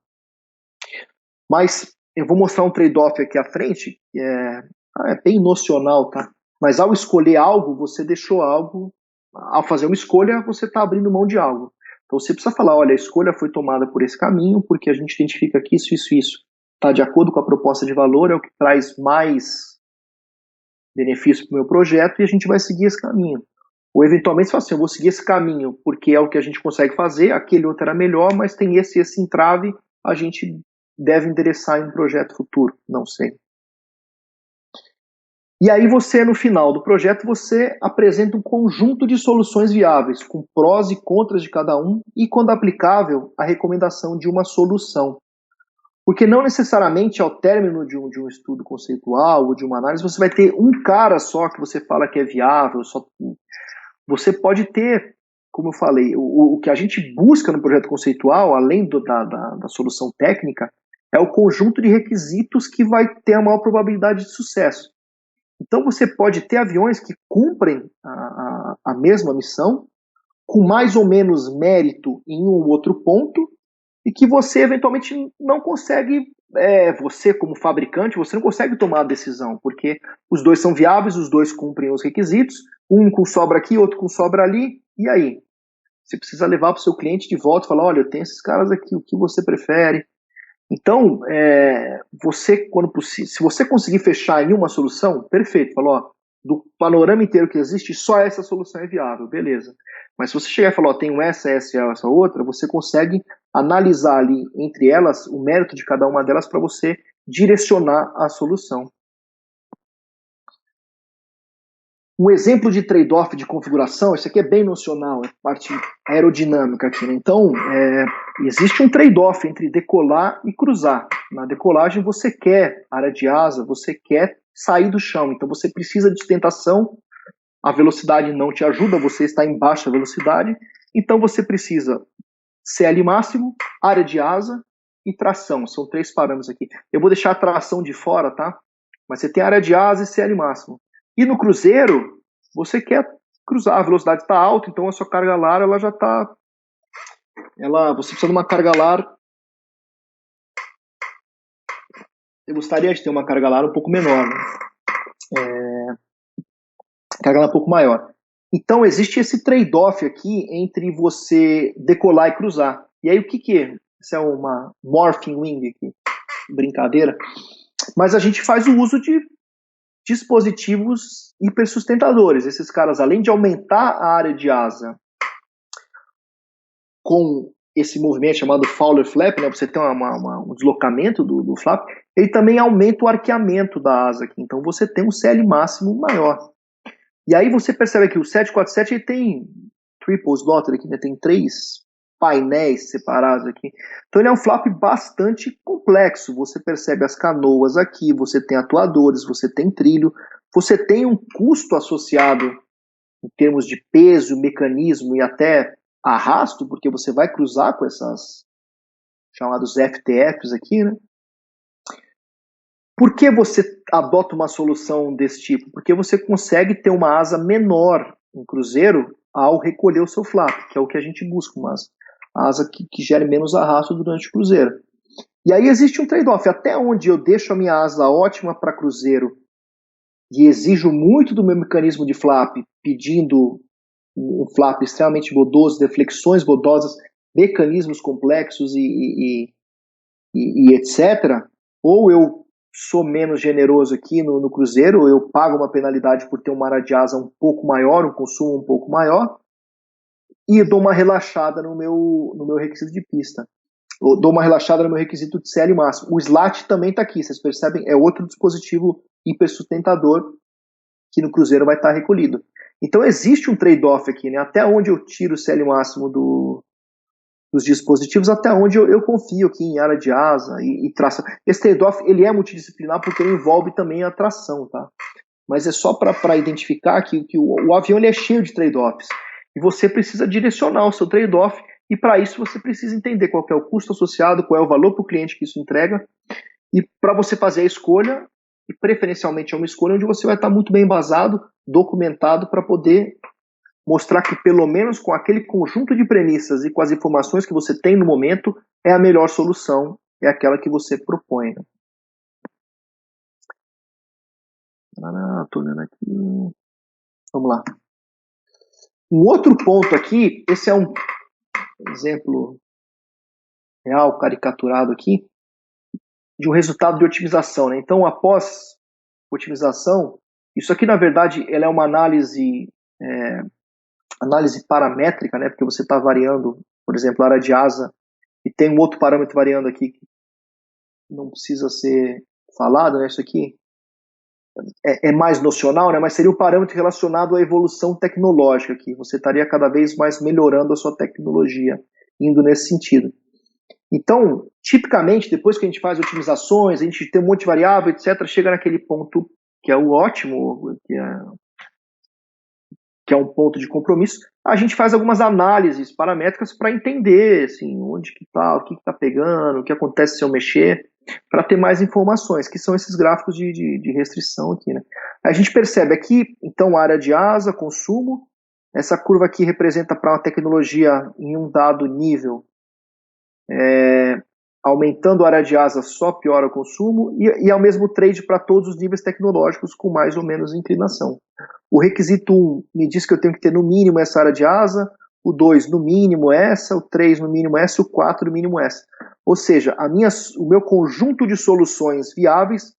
Mas eu vou mostrar um trade-off aqui à frente, que é bem nocional, tá? Mas ao escolher algo, você deixou algo. Ao fazer uma escolha, você está abrindo mão de algo. Então você precisa falar, olha, a escolha foi tomada por esse caminho, porque a gente identifica que isso está de acordo com a proposta de valor, é o que traz mais benefício para o meu projeto, e a gente vai seguir esse caminho. Ou eventualmente você fala assim, eu vou seguir esse caminho, porque é o que a gente consegue fazer, aquele outro era melhor, mas tem esse entrave, a gente deve endereçar em um projeto futuro, não sei. E aí você, no final do projeto, você apresenta um conjunto de soluções viáveis, com prós e contras de cada um, e, quando aplicável, a recomendação de uma solução. Porque não necessariamente ao término de um estudo conceitual ou de uma análise, você vai ter um cara só que você fala que é viável. Você pode ter, como eu falei, o que a gente busca no projeto conceitual, além da solução técnica, é o conjunto de requisitos que vai ter a maior probabilidade de sucesso. Então você pode ter aviões que cumprem a mesma missão, com mais ou menos mérito em um ou outro ponto, e que você eventualmente não consegue, você como fabricante, você não consegue tomar a decisão, porque os dois são viáveis, os dois cumprem os requisitos, um com sobra aqui, outro com sobra ali, e aí? Você precisa levar para o seu cliente de volta e falar, olha, eu tenho esses caras aqui, o que você prefere? Então, você, quando possível, se você conseguir fechar em uma solução, perfeito, falou, ó, do panorama inteiro que existe, só essa solução é viável, beleza. Mas se você chegar e falar, ó, tenho essa outra, você consegue analisar ali entre elas o mérito de cada uma delas para você direcionar a solução. Um exemplo de trade-off de configuração, isso aqui é bem nocional, é parte aerodinâmica aqui, né? Então, existe um trade-off entre decolar e cruzar. Na decolagem você quer área de asa, você quer sair do chão, então você precisa de sustentação, a velocidade não te ajuda, você está em baixa velocidade, então você precisa CL máximo, área de asa e tração, são 3 parâmetros aqui. Eu vou deixar a tração de fora, tá? Mas você tem área de asa e CL máximo. E no cruzeiro, você quer cruzar, a velocidade está alta, então a sua carga lar ela já está. Você precisa de uma carga lar. Eu gostaria de ter uma carga lar um pouco menor, né? Carga lar um pouco maior. Então existe esse trade-off aqui entre você decolar e cruzar. E aí o que é? Isso é uma morphing wing aqui, brincadeira. Mas a gente faz o uso de dispositivos hipersustentadores. Esses caras, além de aumentar a área de asa com esse movimento chamado Fowler Flap, né, você tem um deslocamento do flap, ele também aumenta o arqueamento da asa aqui. Então você tem um CL máximo maior. E aí você percebe que o 747 ele tem triple slot aqui, né, tem 3 painéis separados aqui. Então ele é um flap bastante complexo. Você percebe as canoas aqui, você tem atuadores, você tem trilho, você tem um custo associado em termos de peso, mecanismo e até arrasto, porque você vai cruzar com essas chamados FTFs aqui, né? Por que você adota uma solução desse tipo? Porque você consegue ter uma asa menor em cruzeiro ao recolher o seu flap, que é o que a gente busca, uma asa que gere menos arrasto durante o cruzeiro. E aí existe um trade-off, até onde eu deixo a minha asa ótima para cruzeiro e exijo muito do meu mecanismo de flap, pedindo um flap extremamente bodoso, deflexões bodosas, mecanismos complexos e etc. Ou eu sou menos generoso aqui no cruzeiro, ou eu pago uma penalidade por ter uma área de asa um pouco maior, um consumo um pouco maior, e dou uma relaxada no meu requisito de pista. Eu dou uma relaxada no meu requisito de CL máximo. O SLAT também está aqui, vocês percebem? É outro dispositivo hipersustentador que no cruzeiro vai estar recolhido. Então existe um trade-off aqui, né? Até onde eu tiro o CL máximo dos dispositivos, até onde eu confio aqui em área de asa e tração. Esse trade-off ele é multidisciplinar porque ele envolve também a tração, tá? Mas é só para identificar que o avião ele é cheio de trade-offs. E você precisa direcionar o seu trade-off, e para isso você precisa entender qual é o custo associado, qual é o valor para o cliente que isso entrega, e para você fazer a escolha, e preferencialmente é uma escolha onde você vai estar muito bem embasado, documentado, para poder mostrar que pelo menos com aquele conjunto de premissas e com as informações que você tem no momento, é a melhor solução, é aquela que você propõe. Né? Estou olhando aqui. Vamos lá. Um outro ponto aqui, esse é um exemplo real, caricaturado aqui, de um resultado de otimização. Né? Então, após otimização, isso aqui, na verdade, ela é uma análise análise paramétrica, né, porque você está variando, por exemplo, a área de asa, e tem um outro parâmetro variando aqui que não precisa ser falado, né, isso aqui é mais nocional, né, mas seria o parâmetro relacionado à evolução tecnológica aqui. Você estaria cada vez mais melhorando a sua tecnologia, indo nesse sentido. Então, tipicamente, depois que a gente faz otimizações, a gente tem um monte de variável, etc., chega naquele ponto que é o ótimo, que é um ponto de compromisso, a gente faz algumas análises paramétricas para entender assim, onde que está, o que está pegando, o que acontece se eu mexer, para ter mais informações, que são esses gráficos de restrição aqui. Né? A gente percebe aqui, então, a área de asa, consumo, essa curva aqui representa para uma tecnologia em um dado nível, aumentando a área de asa só piora o consumo e é o mesmo trade para todos os níveis tecnológicos com mais ou menos inclinação. O requisito 1 me diz que eu tenho que ter no mínimo essa área de asa, o 2 no mínimo essa, o 3 no mínimo essa, o 4 no mínimo essa. Ou seja, o meu conjunto de soluções viáveis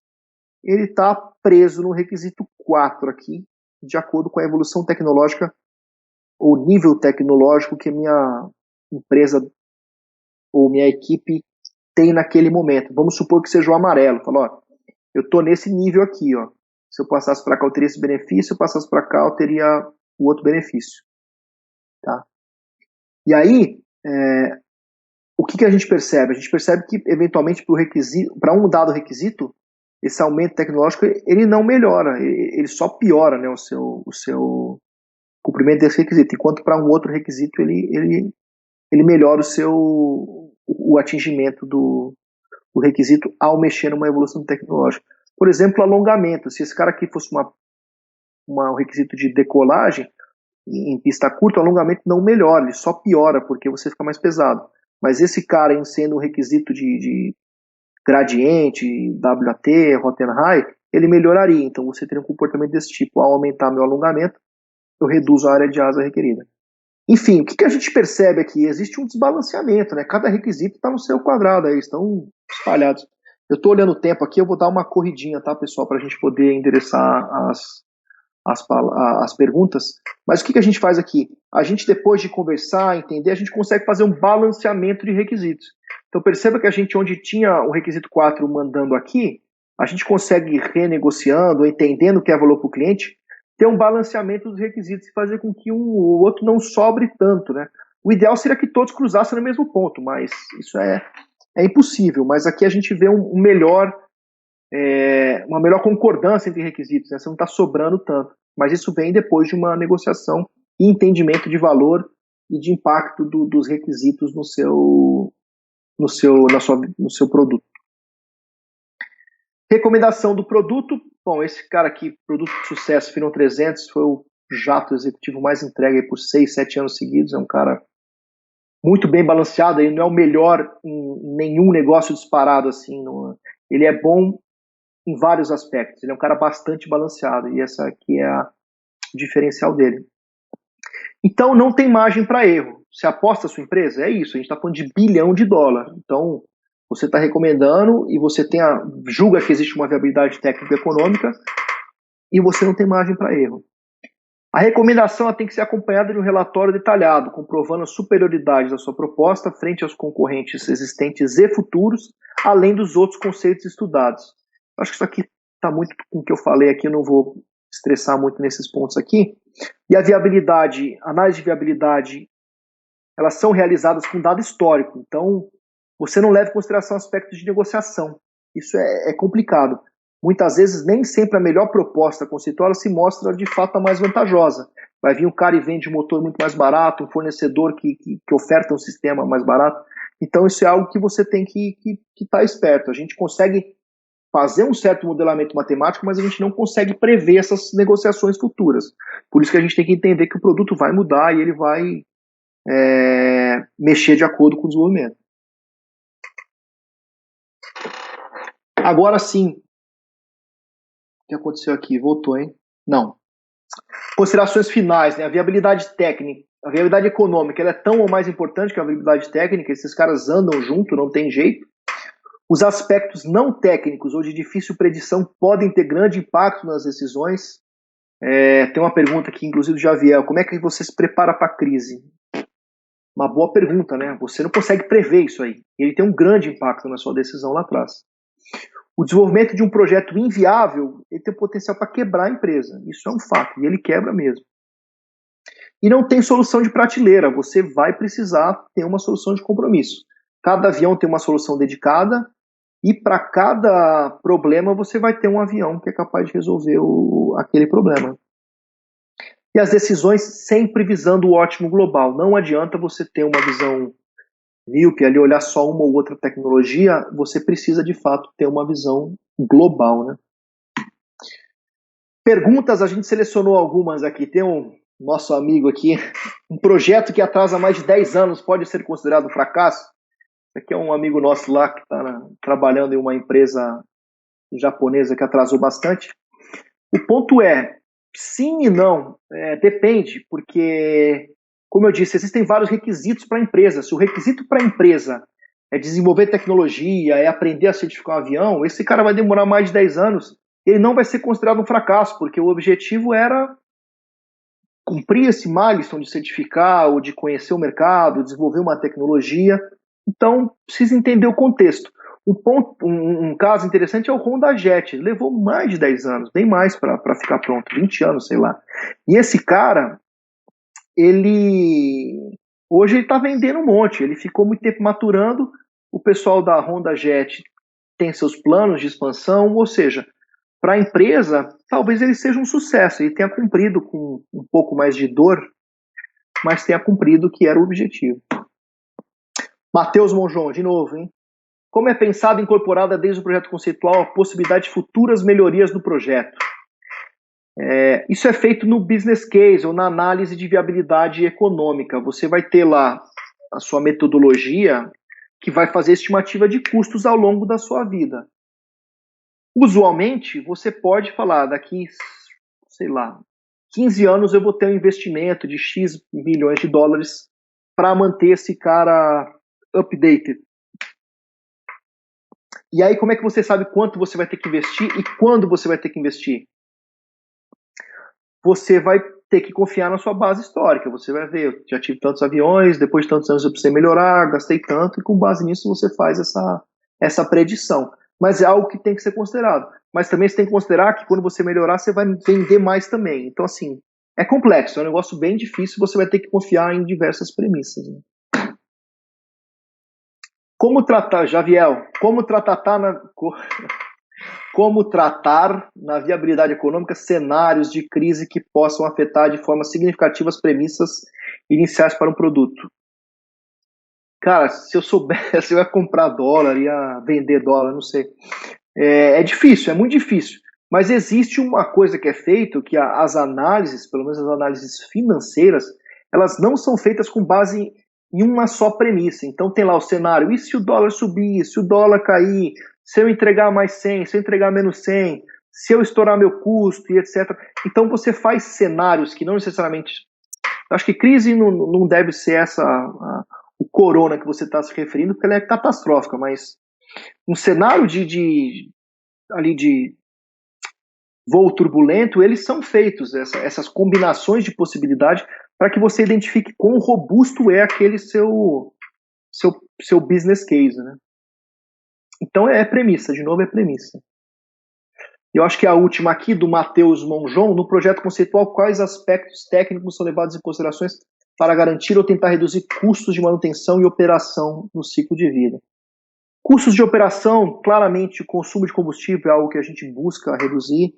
ele está preso no requisito 4 aqui, de acordo com a evolução tecnológica ou nível tecnológico que minha empresa ou minha equipe tem naquele momento. Vamos supor que seja o amarelo. Fala, ó, eu estou nesse nível aqui, ó. Se eu passasse para cá, eu teria esse benefício. Se eu passasse para cá, eu teria o outro benefício. Tá? E aí, o que a gente percebe? A gente percebe que, eventualmente, para um dado requisito, esse aumento tecnológico ele não melhora, ele só piora, né, o seu cumprimento desse requisito, enquanto para um outro requisito ele melhora o atingimento do requisito ao mexer numa evolução tecnológica. Por exemplo, alongamento. Se esse cara aqui fosse um requisito de decolagem, em pista curta, o alongamento não melhora, ele só piora, porque você fica mais pesado. Mas esse cara, em sendo um requisito de gradiente, WT, hot and high, ele melhoraria. Então você teria um comportamento desse tipo. Ao aumentar meu alongamento, eu reduzo a área de asa requerida. Enfim, o que a gente percebe aqui? Existe um desbalanceamento, né? Cada requisito está no seu quadrado, aí estão espalhados. Eu estou olhando o tempo aqui, eu vou dar uma corridinha, tá, pessoal, para a gente poder endereçar as perguntas. Mas o que a gente faz aqui? A gente, depois de conversar, entender, a gente consegue fazer um balanceamento de requisitos. Então perceba que a gente, onde tinha o requisito 4 mandando aqui, a gente consegue renegociando, entendendo o que é valor para o cliente, ter um balanceamento dos requisitos e fazer com que o outro não sobre tanto, né? O ideal seria que todos cruzassem no mesmo ponto, mas isso é impossível. Mas aqui a gente vê uma melhor concordância entre requisitos, né? Você não está sobrando tanto. Mas isso vem depois de uma negociação e entendimento de valor e de impacto dos requisitos no seu produto. Recomendação do produto. Bom, esse cara aqui, produto de sucesso, Finon 300, foi o jato executivo mais entregue por 6, 7 anos seguidos. É um cara muito bem balanceado. Ele não é o melhor em nenhum negócio disparado assim. Ele é bom em vários aspectos. Ele é um cara bastante balanceado. E essa aqui é o diferencial dele. Então, não tem margem para erro. Você aposta a sua empresa? É isso. A gente está falando de $1 bilhão. Então, você está recomendando e você julga que existe uma viabilidade técnica e econômica e você não tem margem para erro. A recomendação tem que ser acompanhada de um relatório detalhado, comprovando a superioridade da sua proposta frente aos concorrentes existentes e futuros, além dos outros conceitos estudados. Acho que isso aqui está muito com o que eu falei aqui, eu não vou estressar muito nesses pontos aqui. E a viabilidade, análise de viabilidade, elas são realizadas com dado histórico. Então, você não leva em consideração aspectos de negociação. Isso é complicado. Muitas vezes, nem sempre a melhor proposta conceitual se mostra de fato a mais vantajosa. Vai vir um cara e vende um motor muito mais barato, um fornecedor que oferta um sistema mais barato. Então, isso é algo que você tem que estar esperto. A gente consegue fazer um certo modelamento matemático, mas a gente não consegue prever essas negociações futuras. Por isso que a gente tem que entender que o produto vai mudar e ele vai mexer de acordo com o desenvolvimento. Agora sim. O que aconteceu aqui? Voltou, hein? Não. Considerações finais, né? A viabilidade técnica, a viabilidade econômica, ela é tão ou mais importante que a viabilidade técnica. Esses caras andam junto, não tem jeito. Os aspectos não técnicos ou de difícil predição podem ter grande impacto nas decisões. Tem uma pergunta aqui, inclusive, do Javier. Como é que você se prepara para a crise? Uma boa pergunta, né? Você não consegue prever isso aí. Ele tem um grande impacto na sua decisão lá atrás. O desenvolvimento de um projeto inviável, ele tem potencial para quebrar a empresa. Isso é um fato, e ele quebra mesmo. E não tem solução de prateleira, você vai precisar ter uma solução de compromisso. Cada avião tem uma solução dedicada, e para cada problema você vai ter um avião que é capaz de resolver aquele problema. E as decisões sempre visando o ótimo global. Não adianta você ter uma visão míope ali, olhar só uma ou outra tecnologia, você precisa de fato ter uma visão global, né? Perguntas, a gente selecionou algumas aqui. Tem um nosso amigo aqui, um projeto que atrasa mais de 10 anos pode ser considerado um fracasso? Aqui é um amigo nosso lá que está trabalhando em uma empresa japonesa que atrasou bastante. O ponto é, sim e não, depende, porque, como eu disse, existem vários requisitos para a empresa. Se o requisito para a empresa é desenvolver tecnologia, é aprender a certificar um avião, esse cara vai demorar mais de 10 anos, ele não vai ser considerado um fracasso, porque o objetivo era cumprir esse milestone de certificar ou de conhecer o mercado, desenvolver uma tecnologia. Então, precisa entender o contexto. Um caso interessante é o Honda Jet. Levou mais de 10 anos, bem mais para ficar pronto, 20 anos, sei lá. E esse cara, hoje ele está vendendo um monte. Ele ficou muito tempo maturando. O pessoal da Honda Jet tem seus planos de expansão, ou seja, para a empresa, talvez ele seja um sucesso. Ele tenha cumprido com um pouco mais de dor, mas tenha cumprido o que era o objetivo. Matheus Monjon, de novo, hein? Como é pensado e incorporada desde o projeto conceitual a possibilidade de futuras melhorias no projeto? Isso é feito no business case ou na análise de viabilidade econômica. Você vai ter lá a sua metodologia que vai fazer estimativa de custos ao longo da sua vida. Usualmente, você pode falar, daqui, sei lá, 15 anos eu vou ter um investimento de X milhões de dólares para manter esse cara updated. E aí, como é que você sabe quanto você vai ter que investir e quando você vai ter que investir? Você vai ter que confiar na sua base histórica. Você vai ver, eu já tive tantos aviões, depois de tantos anos eu precisei melhorar, gastei tanto, e com base nisso você faz essa predição. Mas é algo que tem que ser considerado. Mas também você tem que considerar que quando você melhorar, você vai vender mais também. Então, assim, é complexo, é um negócio bem difícil, você vai ter que confiar em diversas premissas. Né? Como tratar, Javiel, como tratar na viabilidade econômica cenários de crise que possam afetar de forma significativa as premissas iniciais para um produto? Cara, se eu soubesse, eu ia comprar dólar, ia vender dólar, não sei. É difícil, é muito difícil. Mas existe uma coisa que é feita, que as análises, pelo menos as análises financeiras, elas não são feitas com base em uma só premissa. Então tem lá o cenário, e se o dólar subir, se o dólar cair, se eu entregar mais 100, se eu entregar menos 100, se eu estourar meu custo e etc. Então você faz cenários que não necessariamente... Eu acho que crise não deve ser o corona que você está se referindo, porque ela é catastrófica, mas um cenário de voo turbulento, eles são feitos, essas combinações de possibilidade, para que você identifique quão robusto é aquele seu business case, né? Então é premissa, de novo é premissa. Eu acho que a última aqui, do Matheus Monjon, no projeto conceitual, quais aspectos técnicos são levados em considerações para garantir ou tentar reduzir custos de manutenção e operação no ciclo de vida? Custos de operação, claramente o consumo de combustível é algo que a gente busca reduzir,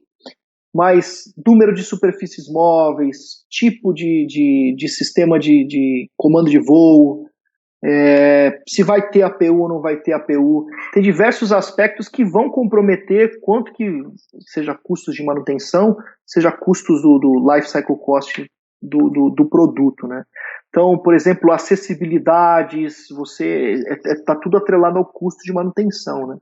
mas número de superfícies móveis, tipo de sistema de comando de voo, se vai ter APU ou não vai ter APU, tem diversos aspectos que vão comprometer quanto que seja custos de manutenção, seja custos do life cycle cost do produto, né? Então, por exemplo, acessibilidades, está tudo atrelado ao custo de manutenção, né?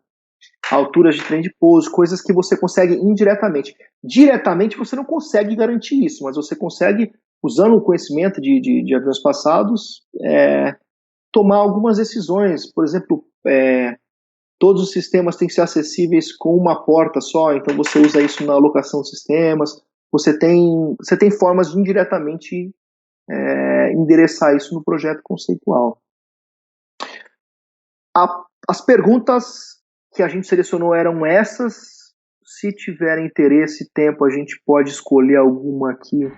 Alturas de trem de pouso, coisas que você consegue indiretamente. Diretamente você não consegue garantir isso, mas você consegue, usando o conhecimento de aviões passados, tomar algumas decisões. Por exemplo, todos os sistemas têm que ser acessíveis com uma porta só, então você usa isso na alocação de sistemas, você tem formas de indiretamente endereçar isso no projeto conceitual. As perguntas que a gente selecionou eram essas. Se tiver interesse e tempo, a gente pode escolher alguma aqui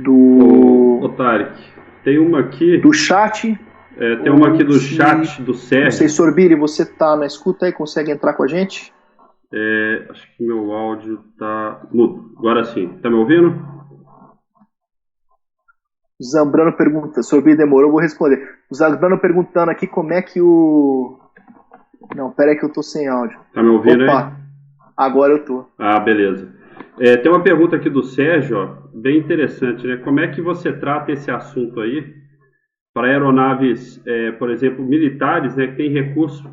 Ô, Tarek, tem uma aqui... do chat. Tem uma aqui do chat, do Sérgio. Não sei, Sorbiri, você está na escuta aí? Consegue entrar com a gente? Acho que meu áudio está mudo. Agora sim. Está me ouvindo? Zambrano pergunta. Sorbiri demorou, vou responder. O Zambrano perguntando aqui como é que o... Não, pera aí que eu tô sem áudio. Tá me ouvindo Opa, aí? Agora eu tô. Ah, beleza. Tem uma pergunta aqui do Sérgio, ó, bem interessante, né? Como é que você trata esse assunto aí para aeronaves, por exemplo, militares, né, que tem recurso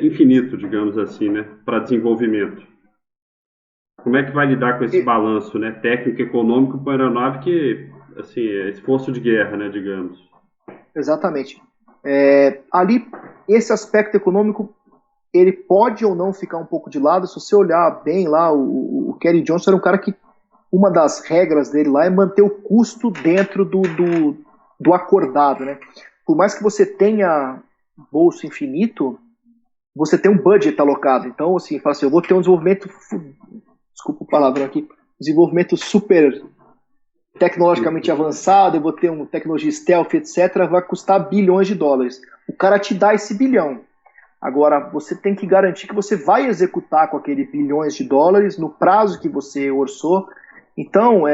infinito, digamos assim, né, para desenvolvimento? Como é que vai lidar com esse balanço, né, técnico e econômico para aeronave que, assim, é esforço de guerra, né, digamos? Exatamente. Ali, esse aspecto econômico, ele pode ou não ficar um pouco de lado. Se você olhar bem lá, o Kerry Johnson era um cara que, uma das regras dele lá é manter o custo dentro do acordado, né? Por mais que você tenha bolso infinito, você tem um budget alocado. Então, assim, fala assim, eu vou ter um desenvolvimento, desculpa o palavrão aqui, desenvolvimento super tecnologicamente avançado, eu vou ter uma tecnologia stealth, etc., vai custar bilhões de dólares. O cara te dá esse bilhão. Agora, você tem que garantir que você vai executar com aquele bilhões de dólares no prazo que você orçou. Então,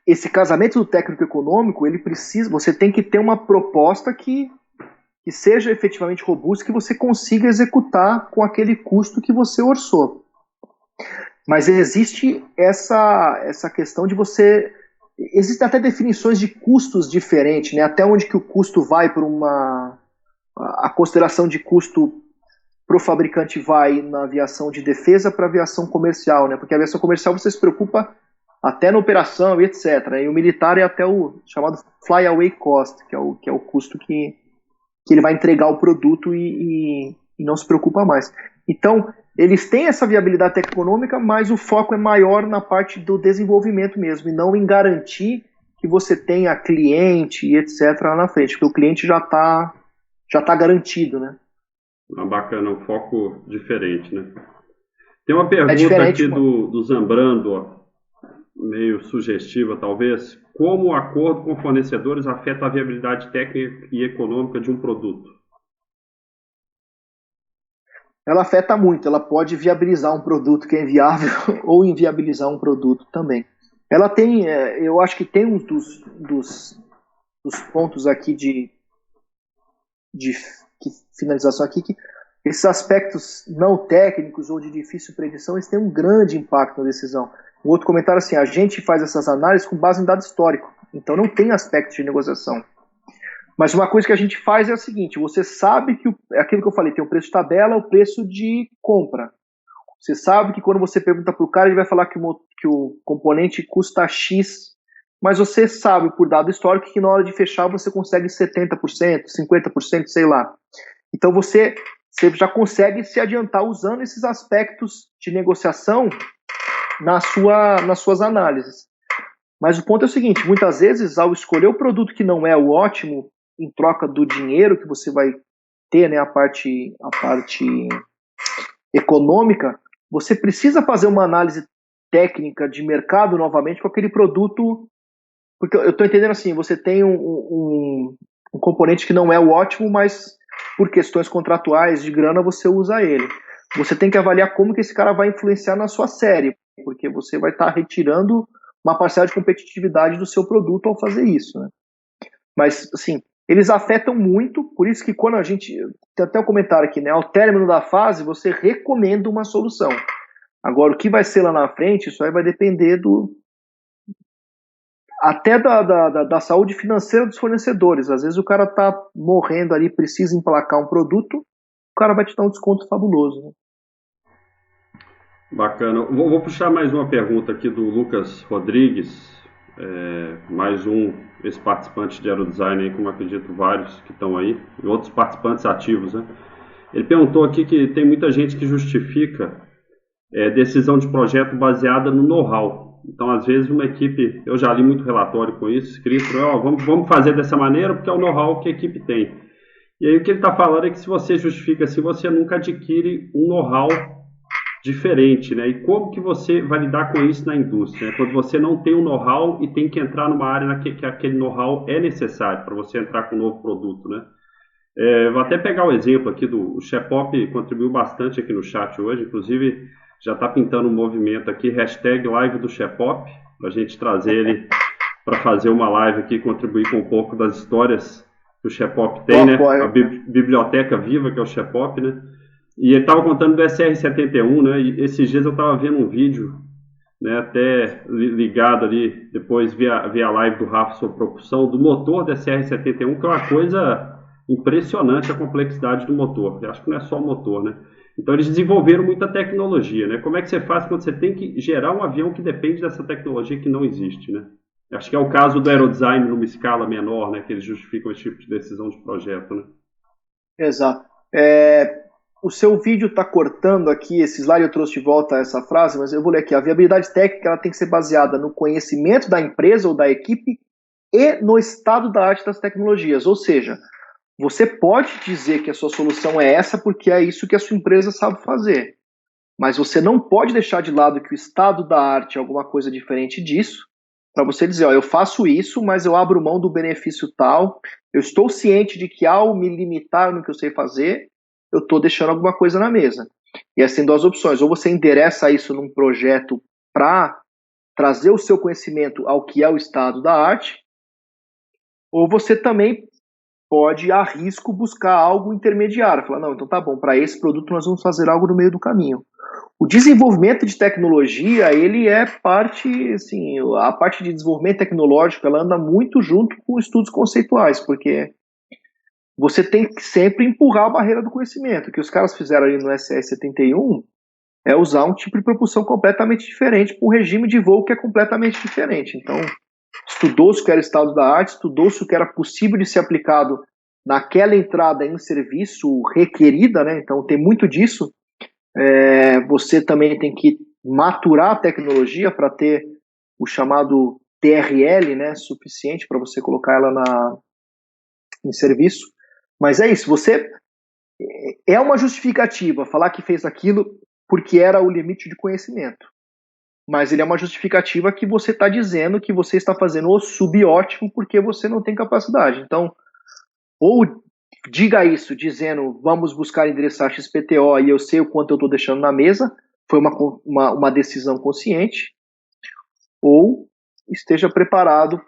esse casamento do técnico econômico, ele precisa, você tem que ter uma proposta que seja efetivamente robusta, que você consiga executar com aquele custo que você orçou. Mas existe essa questão de você... Existem até definições de custos diferentes, né? Até onde que o custo vai por a consideração de custo para o fabricante vai na aviação de defesa para a aviação comercial, né? Porque a aviação comercial você se preocupa até na operação e etc. E o militar é até o chamado flyaway cost, que é o custo que ele vai entregar o produto e não se preocupa mais. Então, eles têm essa viabilidade econômica, mas o foco é maior na parte do desenvolvimento mesmo, e não em garantir que você tenha cliente e etc. lá na frente, porque o cliente já está garantido, né? Bacana, um foco diferente, né? Tem uma pergunta aqui do Zambrando, ó, meio sugestiva talvez. Como o acordo com fornecedores afeta a viabilidade técnica e econômica de um produto? Ela afeta muito, ela pode viabilizar um produto que é inviável ou inviabilizar um produto também. Ela tem, eu acho que tem um dos pontos aqui de finalização aqui, que esses aspectos não técnicos ou de difícil predição, eles têm um grande impacto na decisão. Um outro comentário assim, a gente faz essas análises com base em dado histórico, então não tem aspecto de negociação. Mas uma coisa que a gente faz é a seguinte, você sabe que aquilo que eu falei, tem o preço de tabela, o preço de compra. Você sabe que quando você pergunta para o cara, ele vai falar que o componente custa X, mas você sabe, por dado histórico, que na hora de fechar você consegue 70%, 50%, sei lá. Então você já consegue se adiantar usando esses aspectos de negociação nas suas análises. Mas o ponto é o seguinte, muitas vezes, ao escolher o produto que não é o ótimo, em troca do dinheiro que você vai ter, né, a parte econômica, você precisa fazer uma análise técnica de mercado novamente com aquele produto, porque eu estou entendendo assim, você tem um componente que não é o ótimo, mas por questões contratuais de grana você usa ele. Você tem que avaliar como que esse cara vai influenciar na sua série, porque você vai estar retirando uma parcela de competitividade do seu produto ao fazer isso, né? Mas, assim, eles afetam muito, por isso que quando a gente... Tem até um comentário aqui, né? Ao término da fase, você recomenda uma solução. Agora, o que vai ser lá na frente, isso aí vai depender até da saúde financeira dos fornecedores. Às vezes o cara tá morrendo ali, precisa emplacar um produto, o cara vai te dar um desconto fabuloso, né? Bacana. Vou puxar mais uma pergunta aqui do Lucas Rodrigues, mais um ex-participante de Aerodesign, aí, como acredito vários que estão aí, e outros participantes ativos, né? Ele perguntou aqui que tem muita gente que justifica decisão de projeto baseada no know-how. Então, às vezes, uma equipe, eu já li muito relatório com isso, escrito, vamos fazer dessa maneira porque é o know-how que a equipe tem. E aí o que ele está falando é que se você justifica assim, você nunca adquire um know-how diferente, né? E como que você vai lidar com isso na indústria? Né? Quando você não tem um know-how e tem que entrar numa área que aquele know-how é necessário para você entrar com um novo produto, né? Vou até pegar o exemplo aqui do Shepop, contribuiu bastante aqui no chat hoje, inclusive já está pintando um movimento aqui, hashtag live do Shepop, para a gente trazer ele para fazer uma live aqui, contribuir com um pouco das histórias que o Shepop tem, né? A biblioteca viva que é o Shepop, né? E ele estava contando do SR-71, né? E esses dias eu estava vendo um vídeo, né? Até ligado ali, depois via a live do Rafa sobre propulsão, do motor do SR-71, que é uma coisa impressionante a complexidade do motor. Eu acho que não é só o motor, né? Então eles desenvolveram muita tecnologia, né? Como é que você faz quando você tem que gerar um avião que depende dessa tecnologia que não existe, né? Acho que é o caso do aerodesign numa escala menor, né? Que eles justificam esse tipo de decisão de projeto, né? Exato. O seu vídeo está cortando aqui, esse slide eu trouxe de volta essa frase, mas eu vou ler aqui. A viabilidade técnica ela tem que ser baseada no conhecimento da empresa ou da equipe e no estado da arte das tecnologias. Ou seja, você pode dizer que a sua solução é essa porque é isso que a sua empresa sabe fazer. Mas você não pode deixar de lado que o estado da arte é alguma coisa diferente disso, para você dizer, ó, eu faço isso, mas eu abro mão do benefício tal, eu estou ciente de que ao me limitar no que eu sei fazer, eu estou deixando alguma coisa na mesa. E assim, duas opções, ou você endereça isso num projeto para trazer o seu conhecimento ao que é o estado da arte, ou você também pode, a risco, buscar algo intermediário. Falar, não, então tá bom, para esse produto nós vamos fazer algo no meio do caminho. O desenvolvimento de tecnologia, ele é parte, assim, a parte de desenvolvimento tecnológico, ela anda muito junto com estudos conceituais, porque você tem que sempre empurrar a barreira do conhecimento. O que os caras fizeram ali no SS-71 é usar um tipo de propulsão completamente diferente para um regime de voo que é completamente diferente. Então, estudou-se o que era estado da arte, estudou-se o que era possível de ser aplicado naquela entrada em serviço requerida, né? Então, tem muito disso. Você também tem que maturar a tecnologia para ter o chamado TRL, né, suficiente para você colocar ela em serviço. Mas é isso, você é uma justificativa falar que fez aquilo porque era o limite de conhecimento. Mas ele é uma justificativa que você está dizendo que você está fazendo o subótimo porque você não tem capacidade. Então, ou diga isso dizendo vamos buscar endereçar XPTO e eu sei o quanto eu estou deixando na mesa, foi uma decisão consciente, ou esteja preparado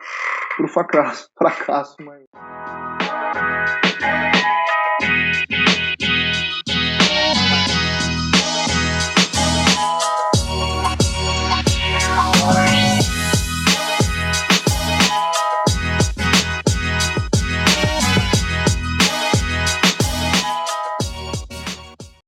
para o fracasso.